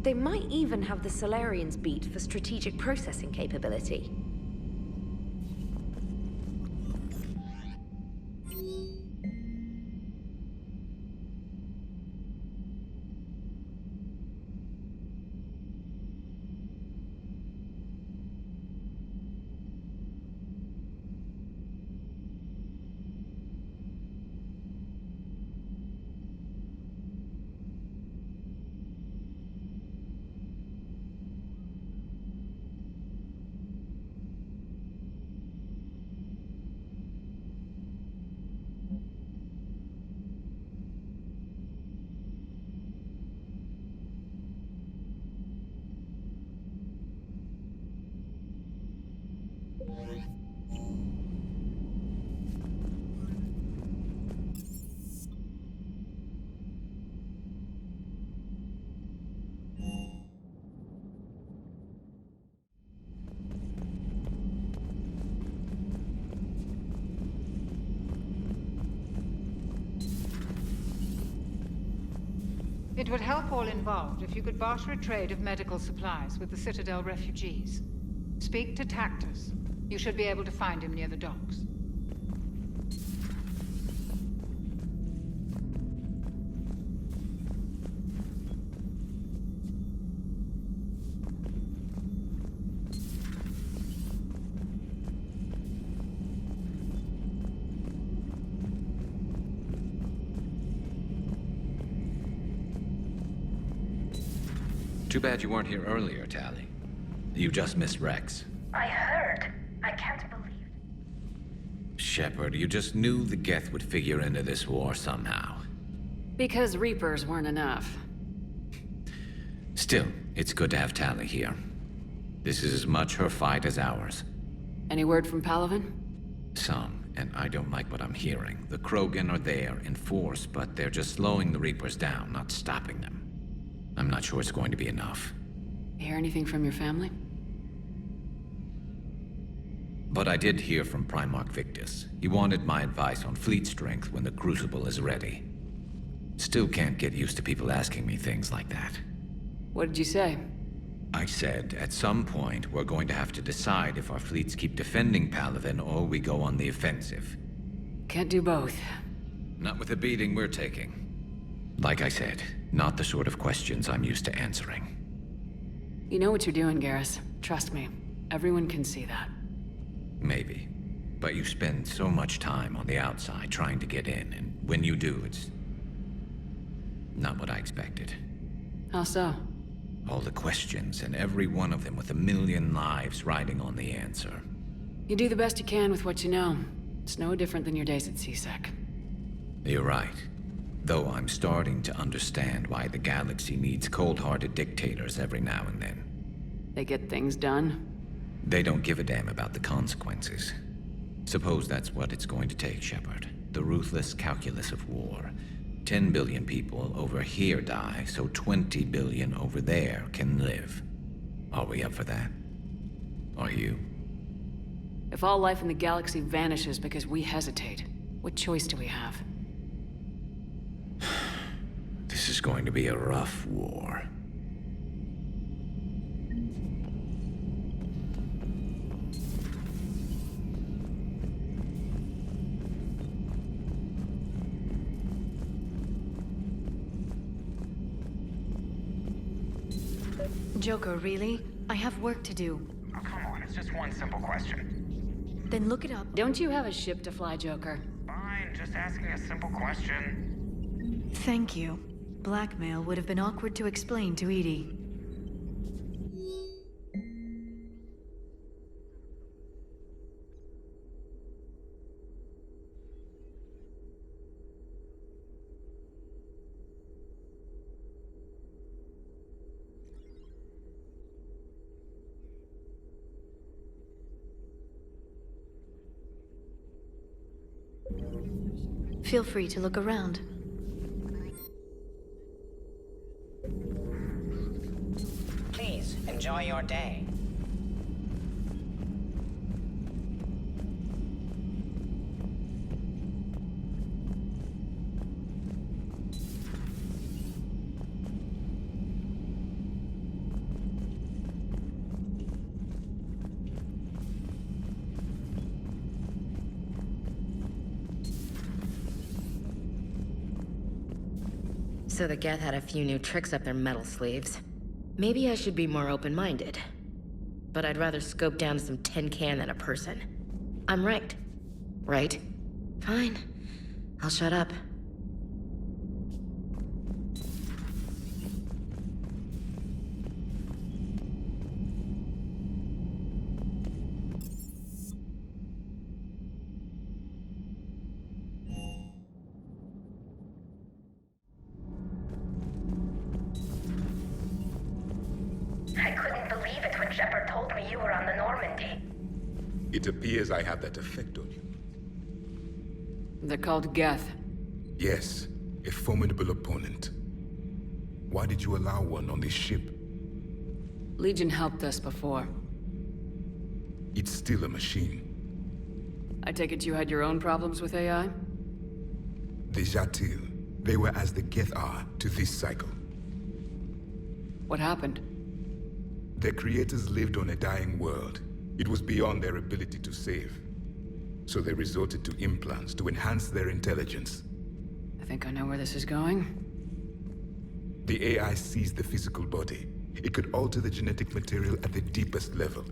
They might even have the Solarians beat for strategic processing capability. It would help all involved if you could barter a trade of medical supplies with the Citadel refugees. Speak to Tactus. You should be able to find him near the docks. Too bad you weren't here earlier, Tali. You just missed Rex. I heard. I can't believe. Shepard, you just knew the Geth would figure into this war somehow. Because Reapers weren't enough. Still, it's good to have Tali here. This is as much her fight as ours. Any word from Palaven? Some, and I don't like what I'm hearing. The Krogan are there in force, but they're just slowing the Reapers down, not stopping them. I'm not sure it's going to be enough. Hear anything from your family? But I did hear from Primarch Victus. He wanted my advice on fleet strength when the Crucible is ready. Still can't get used to people asking me things like that. What did you say? I said, at some point, we're going to have to decide if our fleets keep defending Palaven or we go on the offensive. Can't do both. Not with the beating we're taking. Like I said, not the sort of questions I'm used to answering. You know what you're doing, Garrus. Trust me. Everyone can see that. Maybe. But you spend so much time on the outside trying to get in, and when you do, it's not what I expected. How so? All the questions, and every one of them with a million lives riding on the answer. You do the best you can with what you know. It's no different than your days at CSEC. You're right. Though I'm starting to understand why the galaxy needs cold-hearted dictators every now and then. They get things done? They don't give a damn about the consequences. Suppose that's what it's going to take, Shepard. The ruthless calculus of war. 10 billion people over here die, so 20 billion over there can live. Are we up for that? Are you? If all life in the galaxy vanishes because we hesitate, what choice do we have? This is going to be a rough war. Joker, really? I have work to do. Oh, come on, it's just one simple question. Then look it up. Don't you have a ship to fly, Joker? Fine, just asking a simple question. Thank you. Blackmail would have been awkward to explain to EDI. Feel free to look around. Please, enjoy your day. So the Geth had a few new tricks up their metal sleeves. Maybe I should be more open-minded. But I'd rather scope down some tin can than a person. I'm right. Right? Fine. I'll shut up. I couldn't believe it when Shepard told me you were on the Normandy. It appears I have that effect on you. They're called Geth. Yes, a formidable opponent. Why did you allow one on this ship? Legion helped us before. It's still a machine. I take it you had your own problems with AI? The Jatil, they were as the Geth are to this cycle. What happened? Their creators lived on a dying world. It was beyond their ability to save. So they resorted to implants to enhance their intelligence. I think I know where this is going. The AI seized the physical body. It could alter the genetic material at the deepest level.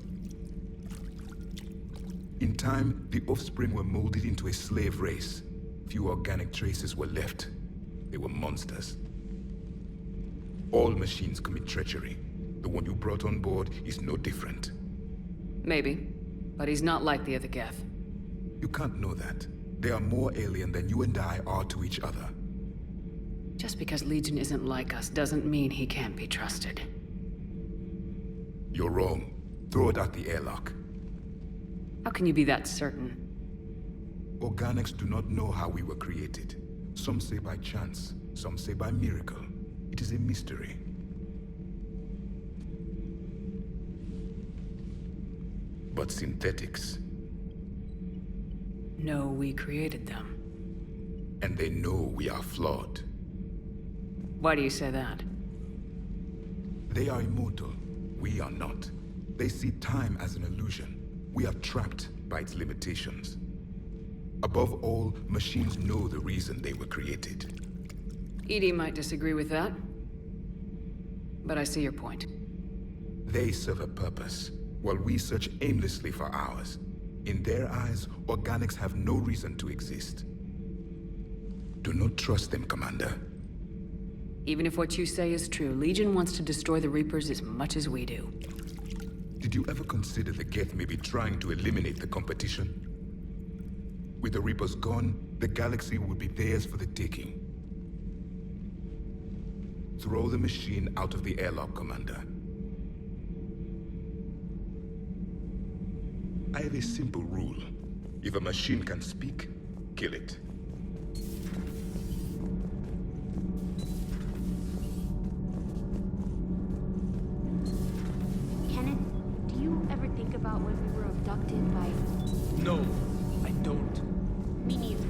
In time, the offspring were molded into a slave race. Few organic traces were left. They were monsters. All machines commit treachery. The one you brought on board is no different. Maybe, but he's not like the other Geth. You can't know that. They are more alien than you and I are to each other. Just because Legion isn't like us doesn't mean he can't be trusted. You're wrong. Throw it out the airlock. How can you be that certain? Organics do not know how we were created. Some say by chance, some say by miracle. It is a mystery. But synthetics... No, we created them. And they know we are flawed. Why do you say that? They are immortal. We are not. They see time as an illusion. We are trapped by its limitations. Above all, machines know the reason they were created. EDI might disagree with that, but I see your point. They serve a purpose, while we search aimlessly for ours. In their eyes, organics have no reason to exist. Do not trust them, Commander. Even if what you say is true, Legion wants to destroy the Reapers as much as we do. Did you ever consider the Geth may be trying to eliminate the competition? With the Reapers gone, the galaxy would be theirs for the taking. Throw the machine out of the airlock, Commander. I have a simple rule. If a machine can speak, kill it. Kenneth, do you ever think about when we were abducted by... No, I don't. Me neither.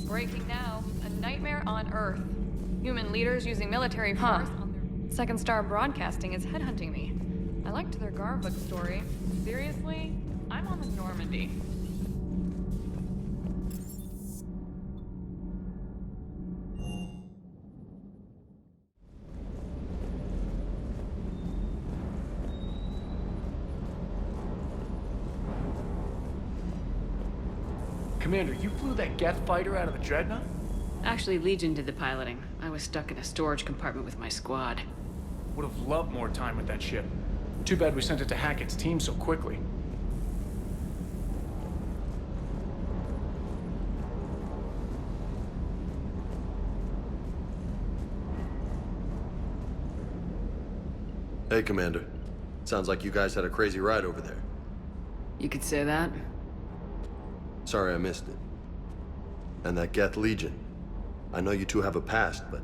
Breaking now. A nightmare on Earth. Human leaders using military force on their... Second Star Broadcasting is headhunting me. I liked their Garbook story. Seriously? I'm on the Normandy. Commander, you flew that Geth fighter out of a dreadnought? Actually, Legion did the piloting. I was stuck in a storage compartment with my squad. Would have loved more time with that ship. Too bad we sent it to Hackett's team so quickly. Hey, Commander. Sounds like you guys had a crazy ride over there. You could say that. Sorry I missed it. And that Geth Legion. I know you two have a past, but...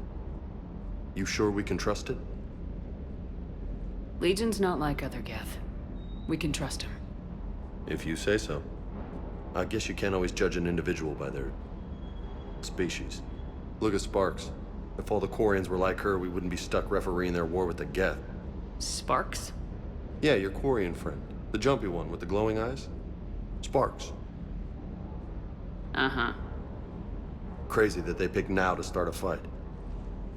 You sure we can trust it? Legion's not like other Geth. We can trust him. If you say so. I guess you can't always judge an individual by their... species. Look at Sparks. If all the Quarians were like her, we wouldn't be stuck refereeing their war with the Geth. Sparks? Yeah, your Quarian friend. The jumpy one with the glowing eyes. Sparks. Uh-huh. Crazy that they picked now to start a fight.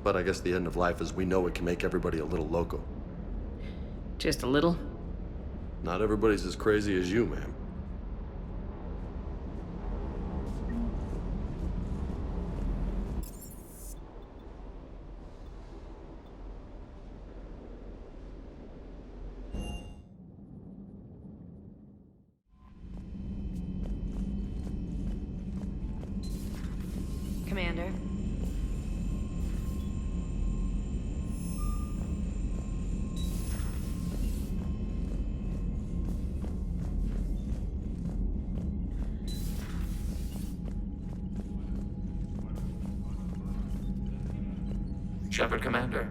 But I guess the end of life as we know it can make everybody a little loco. Just a little? Not everybody's as crazy as you, ma'am. Commander. Shepard, Commander.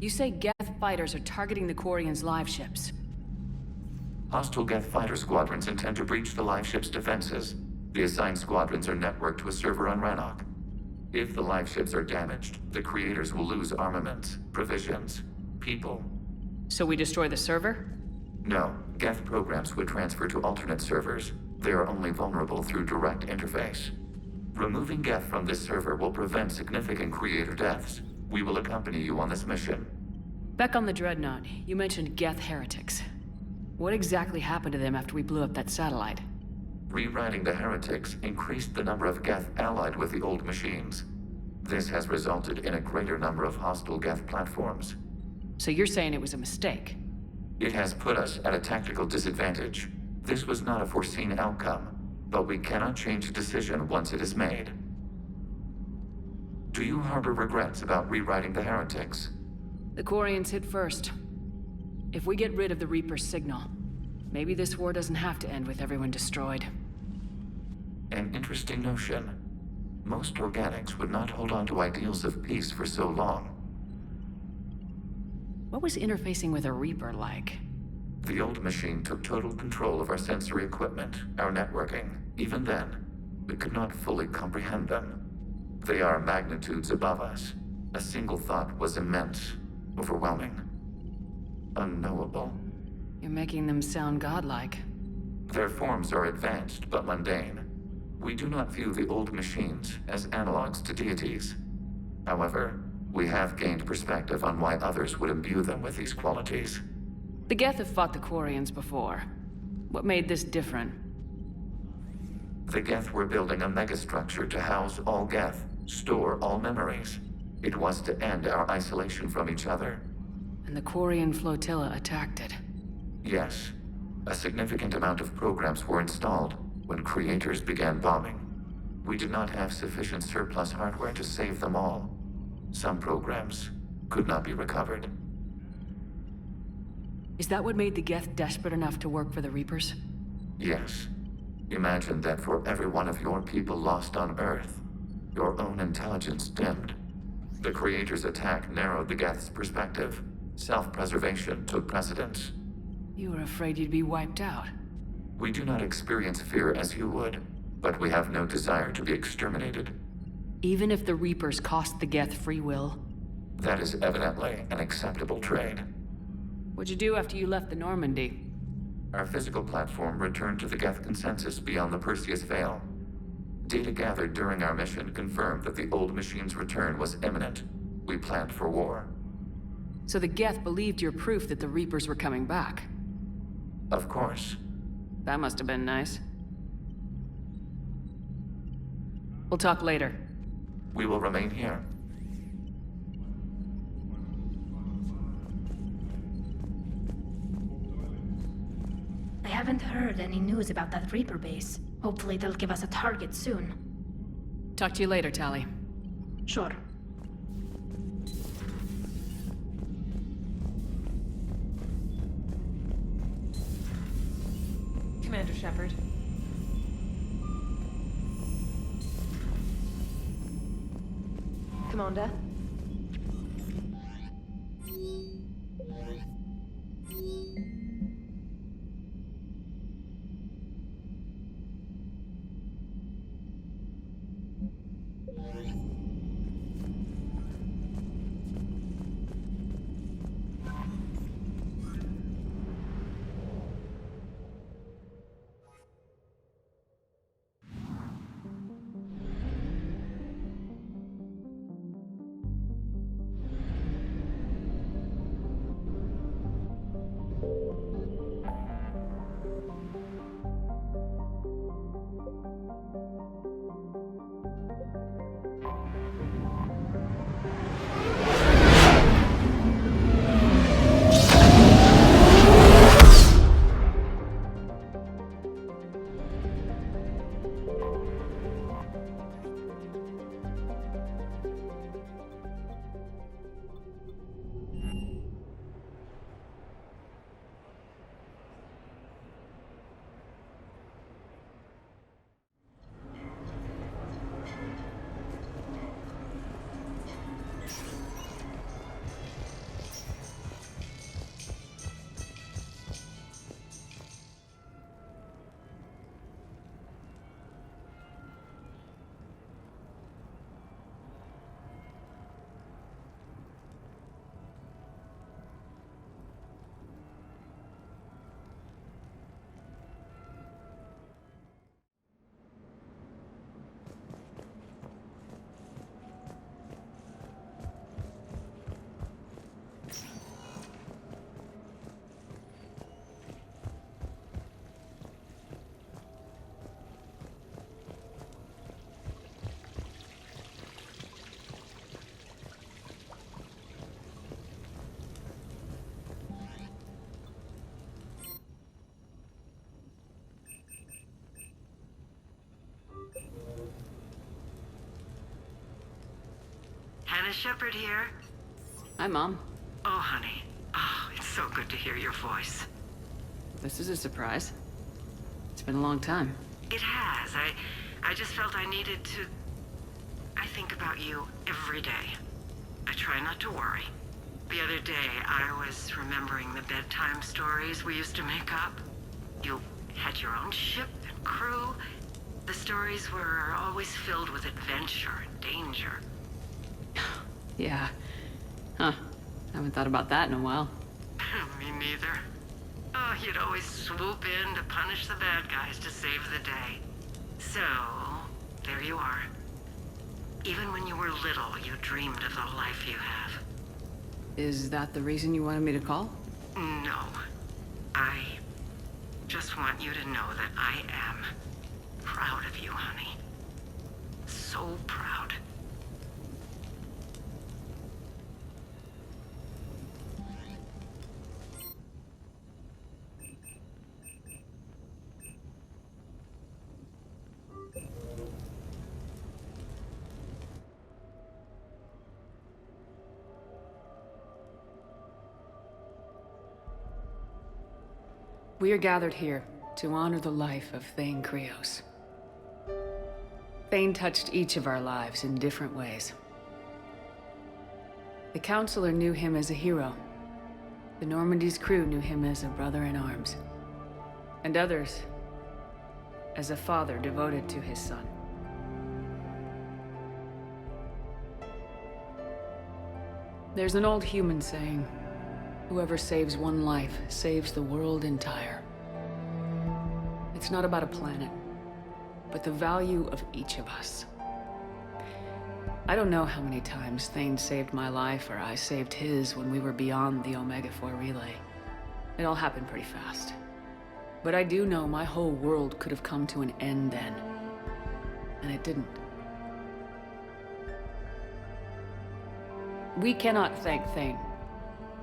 You say Geth fighters are targeting the Quarians' live ships. Hostile Geth fighter squadrons intend to breach the live ship's defenses. The assigned squadrons are networked to a server on Rannoch. If the live ships are damaged, the creators will lose armaments, provisions, people. So we destroy the server? No, Geth programs would transfer to alternate servers. They are only vulnerable through direct interface. Removing Geth from this server will prevent significant creator deaths. We will accompany you on this mission. Back on the Dreadnought, you mentioned Geth heretics. What exactly happened to them after we blew up that satellite? Rewriting the heretics increased the number of Geth allied with the old machines. This has resulted in a greater number of hostile Geth platforms. So you're saying it was a mistake? It has put us at a tactical disadvantage. This was not a foreseen outcome, but we cannot change a decision once it is made. Do you harbor regrets about rewriting the heretics? The Quarians hit first. If we get rid of the Reaper's signal, maybe this war doesn't have to end with everyone destroyed. An interesting notion. Most organics would not hold on to ideals of peace for so long. What was interfacing with a Reaper like? The old machine took total control of our sensory equipment, our networking. Even then, we could not fully comprehend them. They are magnitudes above us. A single thought was immense, overwhelming, unknowable. You're making them sound godlike. Their forms are advanced but mundane. We do not view the old machines as analogs to deities. However, we have gained perspective on why others would imbue them with these qualities. The Geth have fought the Quarians before. What made this different? The Geth were building a megastructure to house all Geth, store all memories. It was to end our isolation from each other. And the Quarian flotilla attacked it. Yes. A significant amount of programs were installed when creators began bombing. We did not have sufficient surplus hardware to save them all. Some programs could not be recovered. Is that what made the Geth desperate enough to work for the Reapers? Yes. Imagine that for every one of your people lost on Earth, your own intelligence dimmed. The Creator's attack narrowed the Geth's perspective. Self-preservation took precedence. You were afraid you'd be wiped out. We do not experience fear as you would, but we have no desire to be exterminated. Even if the Reapers cost the Geth free will? That is evidently an acceptable trade. What'd you do after you left the Normandy? Our physical platform returned to the Geth consensus beyond the Perseus Veil. Data gathered during our mission confirmed that the old machine's return was imminent. We planned for war. So the Geth believed your proof that the Reapers were coming back? Of course. That must have been nice. We'll talk later. We will remain here. I haven't heard any news about that Reaper base. Hopefully they'll give us a target soon. Talk to you later, Tali. Sure. Commander Shepard. Commander? Commander Shepard here. Hi, Mom. Oh, honey. Oh, it's so good to hear your voice. This is a surprise. It's been a long time. It has. I just felt I needed to... I think about you every day. I try not to worry. The other day, I was remembering the bedtime stories we used to make up. You had your own ship and crew. The stories were always filled with adventure and danger. Yeah. Huh. Haven't thought about that in a while. Me neither. Oh, you'd always swoop in to punish the bad guys to save the day. So, there you are. Even when you were little, you dreamed of the life you have. Is that the reason you wanted me to call? No. I just want you to know that I am proud of you, honey. So proud. We are gathered here to honor the life of Thane Krios. Thane touched each of our lives in different ways. The Counselor knew him as a hero. The Normandy's crew knew him as a brother in arms. And others as a father devoted to his son. There's an old human saying, whoever saves one life saves the world entire. It's not about a planet, but the value of each of us. I don't know how many times Thane saved my life or I saved his when we were beyond the Omega-4 relay. It all happened pretty fast. But I do know my whole world could have come to an end then. And it didn't. We cannot thank Thane.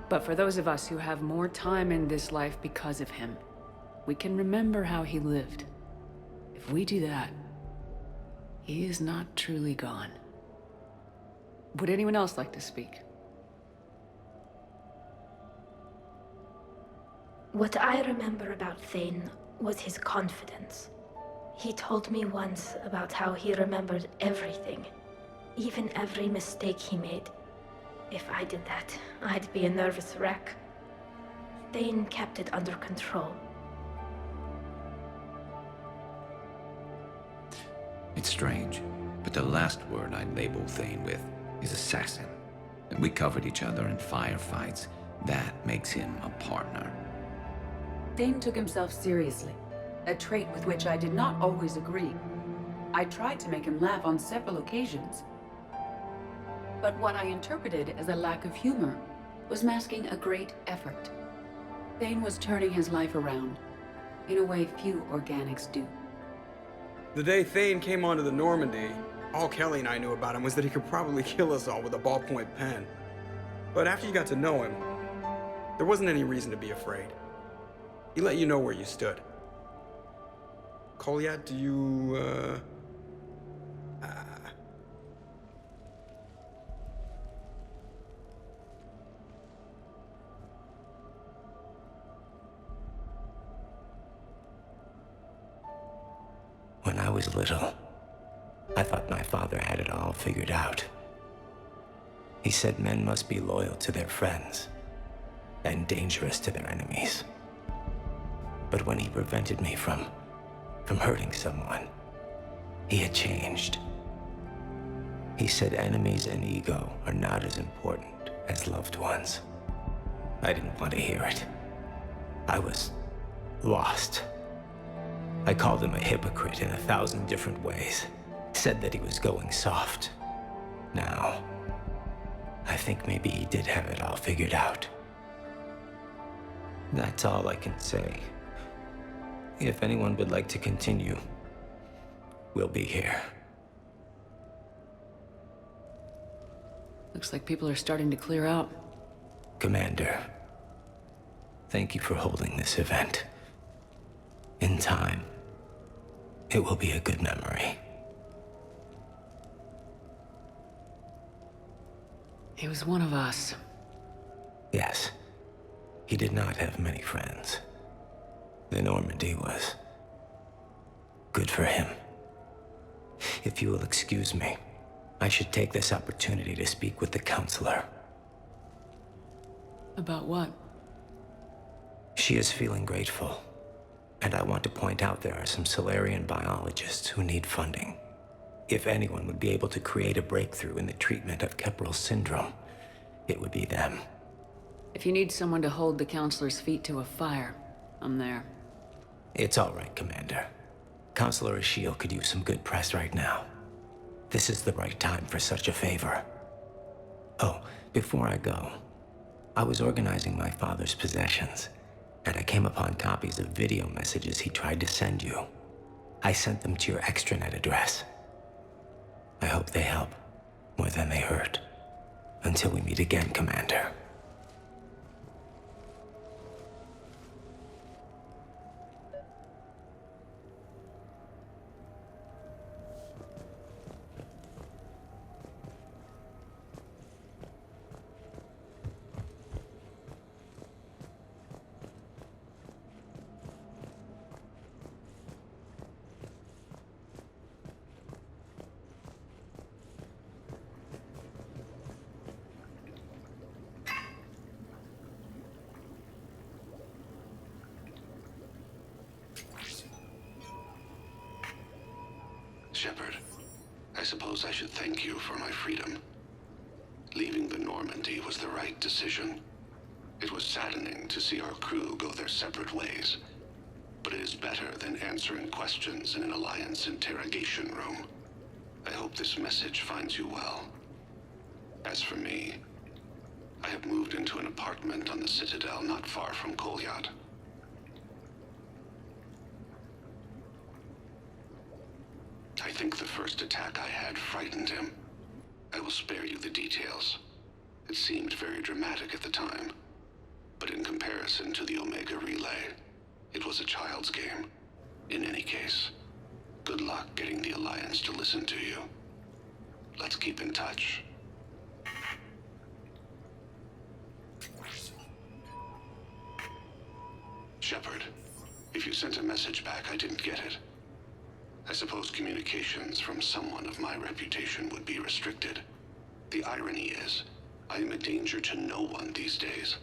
But for those of us who have more time in this life because of him, we can remember how he lived. If we do that, he is not truly gone. Would anyone else like to speak? What I remember about Thane was his confidence. He told me once about how he remembered everything, even every mistake he made. If I did that, I'd be a nervous wreck. Thane kept it under control. It's strange, but the last word I'd label Thane with is assassin. And we covered each other in firefights. That makes him a partner. Thane took himself seriously, a trait with which I did not always agree. I tried to make him laugh on several occasions. But what I interpreted as a lack of humor was masking a great effort. Thane was turning his life around, in a way few organics do. The day Thane came onto the Normandy, all Kelly and I knew about him was that he could probably kill us all with a ballpoint pen. But after you got to know him, there wasn't any reason to be afraid. He let you know where you stood. Kolyat, do you, When I was little, I thought my father had it all figured out. He said men must be loyal to their friends and dangerous to their enemies. But when he prevented me from hurting someone, he had changed. He said enemies and ego are not as important as loved ones. I didn't want to hear it. I was lost. I called him a hypocrite in 1,000 different ways. Said that he was going soft. Now, I think maybe he did have it all figured out. That's all I can say. If anyone would like to continue, we'll be here. Looks like people are starting to clear out. Commander, thank you for holding this event. In time, it will be a good memory. He was one of us. Yes. He did not have many friends. The Normandy was good for him. If you will excuse me, I should take this opportunity to speak with the counselor. About what? She is feeling grateful, and I want to point out there are some Solarian biologists who need funding. If anyone would be able to create a breakthrough in the treatment of Kepral syndrome, it would be them. If you need someone to hold the counselor's feet to a fire, I'm there. It's all right, Commander. Counselor Ashiel could use some good press right now. This is the right time for such a favor. Oh, before I go, I was organizing my father's possessions, and I came upon copies of video messages he tried to send you. I sent them to your extranet address. I hope they help more than they hurt. Until we meet again, Commander. Shepard, I suppose I should thank you for my freedom. Leaving the Normandy was the right decision. It was saddening to see our crew go their separate ways, but it is better than answering questions in an Alliance interrogation room. I hope this message finds you well. As for me, I have moved into an apartment on the Citadel not far from Kolyat. I think the first attack I had frightened him. I will spare you the details. It seemed very dramatic at the time, but in comparison to the Omega Relay, it was a child's game. In any case, good luck getting the Alliance to listen to you. Let's keep in touch. Shepard, if you sent a message back, I didn't get it. I suppose communications from someone of my reputation would be restricted. The irony is, I am a danger to no one these days.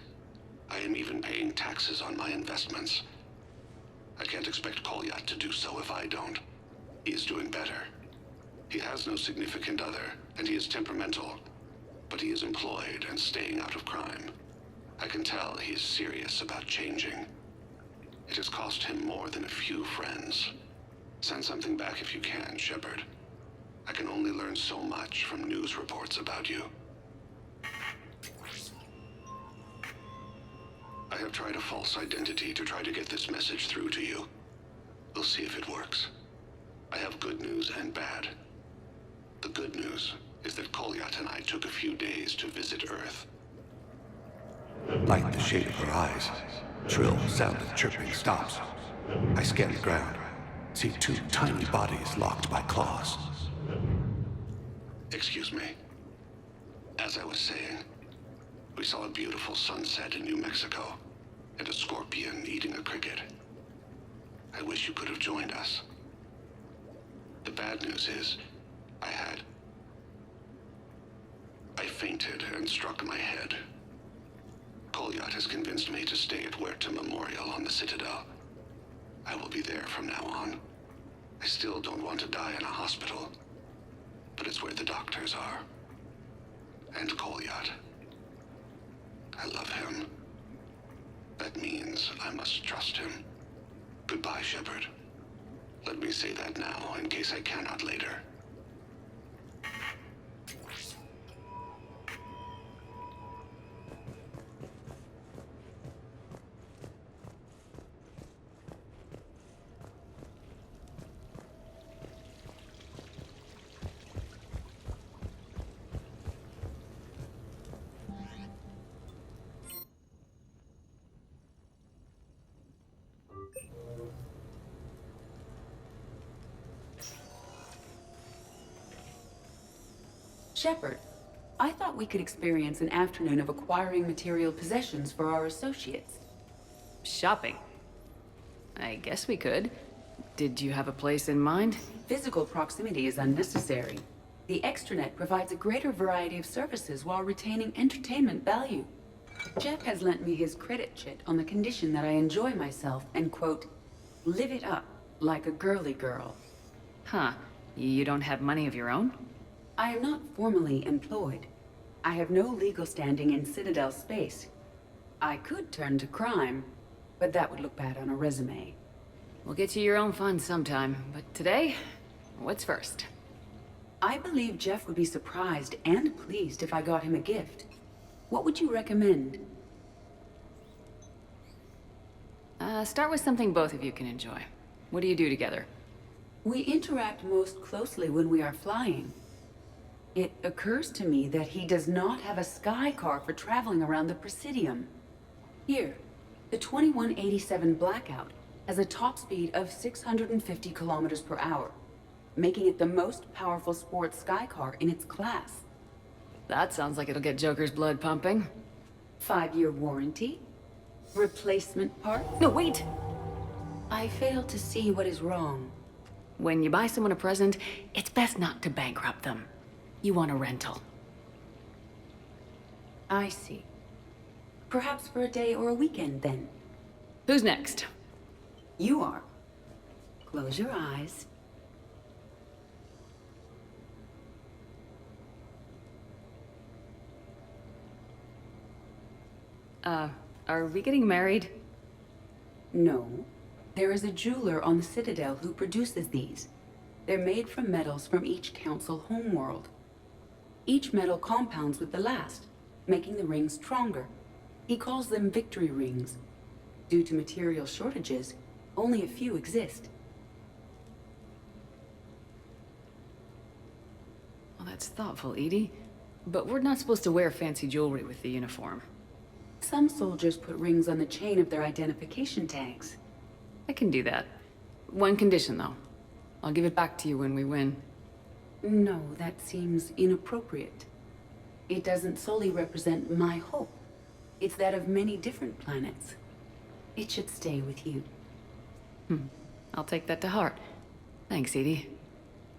I am even paying taxes on my investments. I can't expect Kolyat to do so if I don't. He is doing better. He has no significant other, and he is temperamental, but he is employed and staying out of crime. I can tell he is serious about changing. It has cost him more than a few friends. Send something back if you can, Shepard. I can only learn so much from news reports about you. I have tried a false identity to try to get this message through to you. We'll see if it works. I have good news and bad. The good news is that Kolyat and I took a few days to visit Earth. Like the shape of her eyes. Shrill sound of chirping stops. I scan the ground. See two tiny bodies locked by claws. Excuse me. As I was saying, we saw a beautiful sunset in New Mexico, and a scorpion eating a cricket. I wish you could have joined us. The bad news is, I fainted and struck my head. Kolyat has convinced me to stay at Huerta Memorial on the Citadel. I will be there from now on. I still don't want to die in a hospital, but it's where the doctors are. And Kolyat. I love him. That means I must trust him. Goodbye, Shepard. Let me say that now, in case I cannot later. Shepard, I thought we could experience an afternoon of acquiring material possessions for our associates. Shopping? I guess we could. Did you have a place in mind? Physical proximity is unnecessary. The extranet provides a greater variety of services while retaining entertainment value. Jeff has lent me his credit chit on the condition that I enjoy myself and, quote, live it up like a girly girl. Huh. You don't have money of your own? I am not formally employed. I have no legal standing in Citadel space. I could turn to crime, but that would look bad on a resume. We'll get you your own funds sometime, but today, what's first? I believe Jeff would be surprised and pleased if I got him a gift. What would you recommend? Start with something both of you can enjoy. What do you do together? We interact most closely when we are flying. It occurs to me that he does not have a sky car for traveling around the Presidium. Here, the 2187 Blackout has a top speed of 650 kilometers per hour, making it the most powerful sports sky car in its class. That sounds like it'll get Joker's blood pumping. 5-year warranty? Replacement parts? No, wait! I fail to see what is wrong. When you buy someone a present, it's best not to bankrupt them. You want a rental. I see. Perhaps for a day or a weekend, then. Who's next? You are. Close your eyes. Are we getting married? No. There is a jeweler on the Citadel who produces these. They're made from metals from each council homeworld. Each metal compounds with the last, making the rings stronger. He calls them victory rings. Due to material shortages, only a few exist. Well, that's thoughtful, Edie. But we're not supposed to wear fancy jewelry with the uniform. Some soldiers put rings on the chain of their identification tags. I can do that. One condition, though. I'll give it back to you when we win. No, that seems inappropriate. It doesn't solely represent my hope. It's that of many different planets. It should stay with you. I'll take that to heart. Thanks, Edie.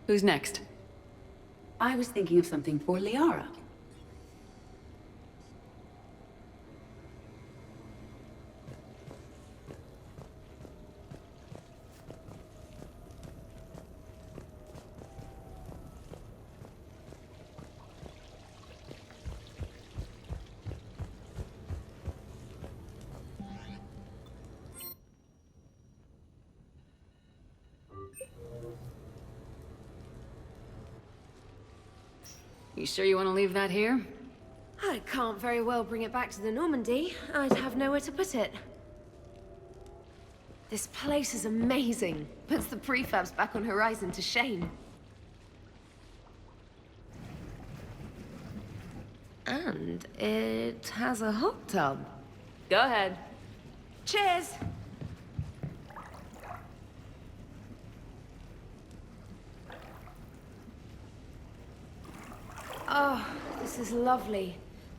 Who's next? I was thinking of something for Liara. You sure you want to leave that here? I can't very well bring it back to the Normandy. I'd have nowhere to put it. This place is amazing. Puts the prefabs back on Horizon to shame. And it has a hot tub. Go ahead. Cheers! Oh, this is lovely.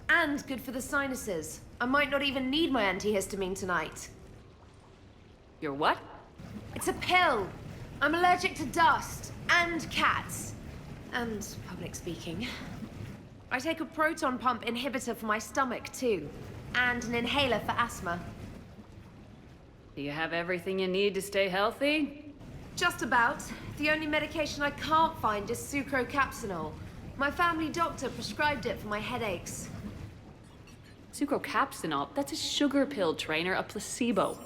And good for the sinuses. I might not even need my antihistamine tonight. Your what? It's a pill. I'm allergic to dust, and cats, and public speaking. I take a proton pump inhibitor for my stomach, too, and an inhaler for asthma. Do you have everything you need to stay healthy? Just about. The only medication I can't find is sucrocapsinol. My family doctor prescribed it for my headaches. Sucrocapsinol? That's a sugar pill, Trainer, a placebo.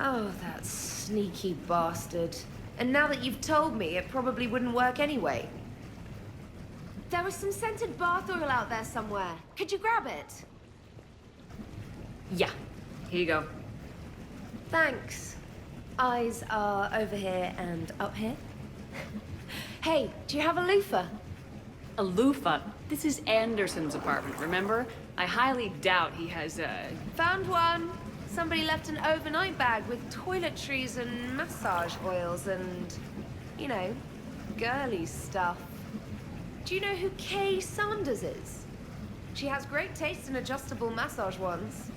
Oh, that sneaky bastard. And now that you've told me, it probably wouldn't work anyway. There was some scented bath oil out there somewhere. Could you grab it? Yeah. Here you go. Thanks. Eyes are over here and up here. Hey, do you have a loofah? A loofah? This is Anderson's apartment, remember? I highly doubt he has a... Found one. Somebody left an overnight bag with toiletries and massage oils and, you know, girly stuff. Do you know who Kay Sanders is? She has great taste in adjustable massage ones.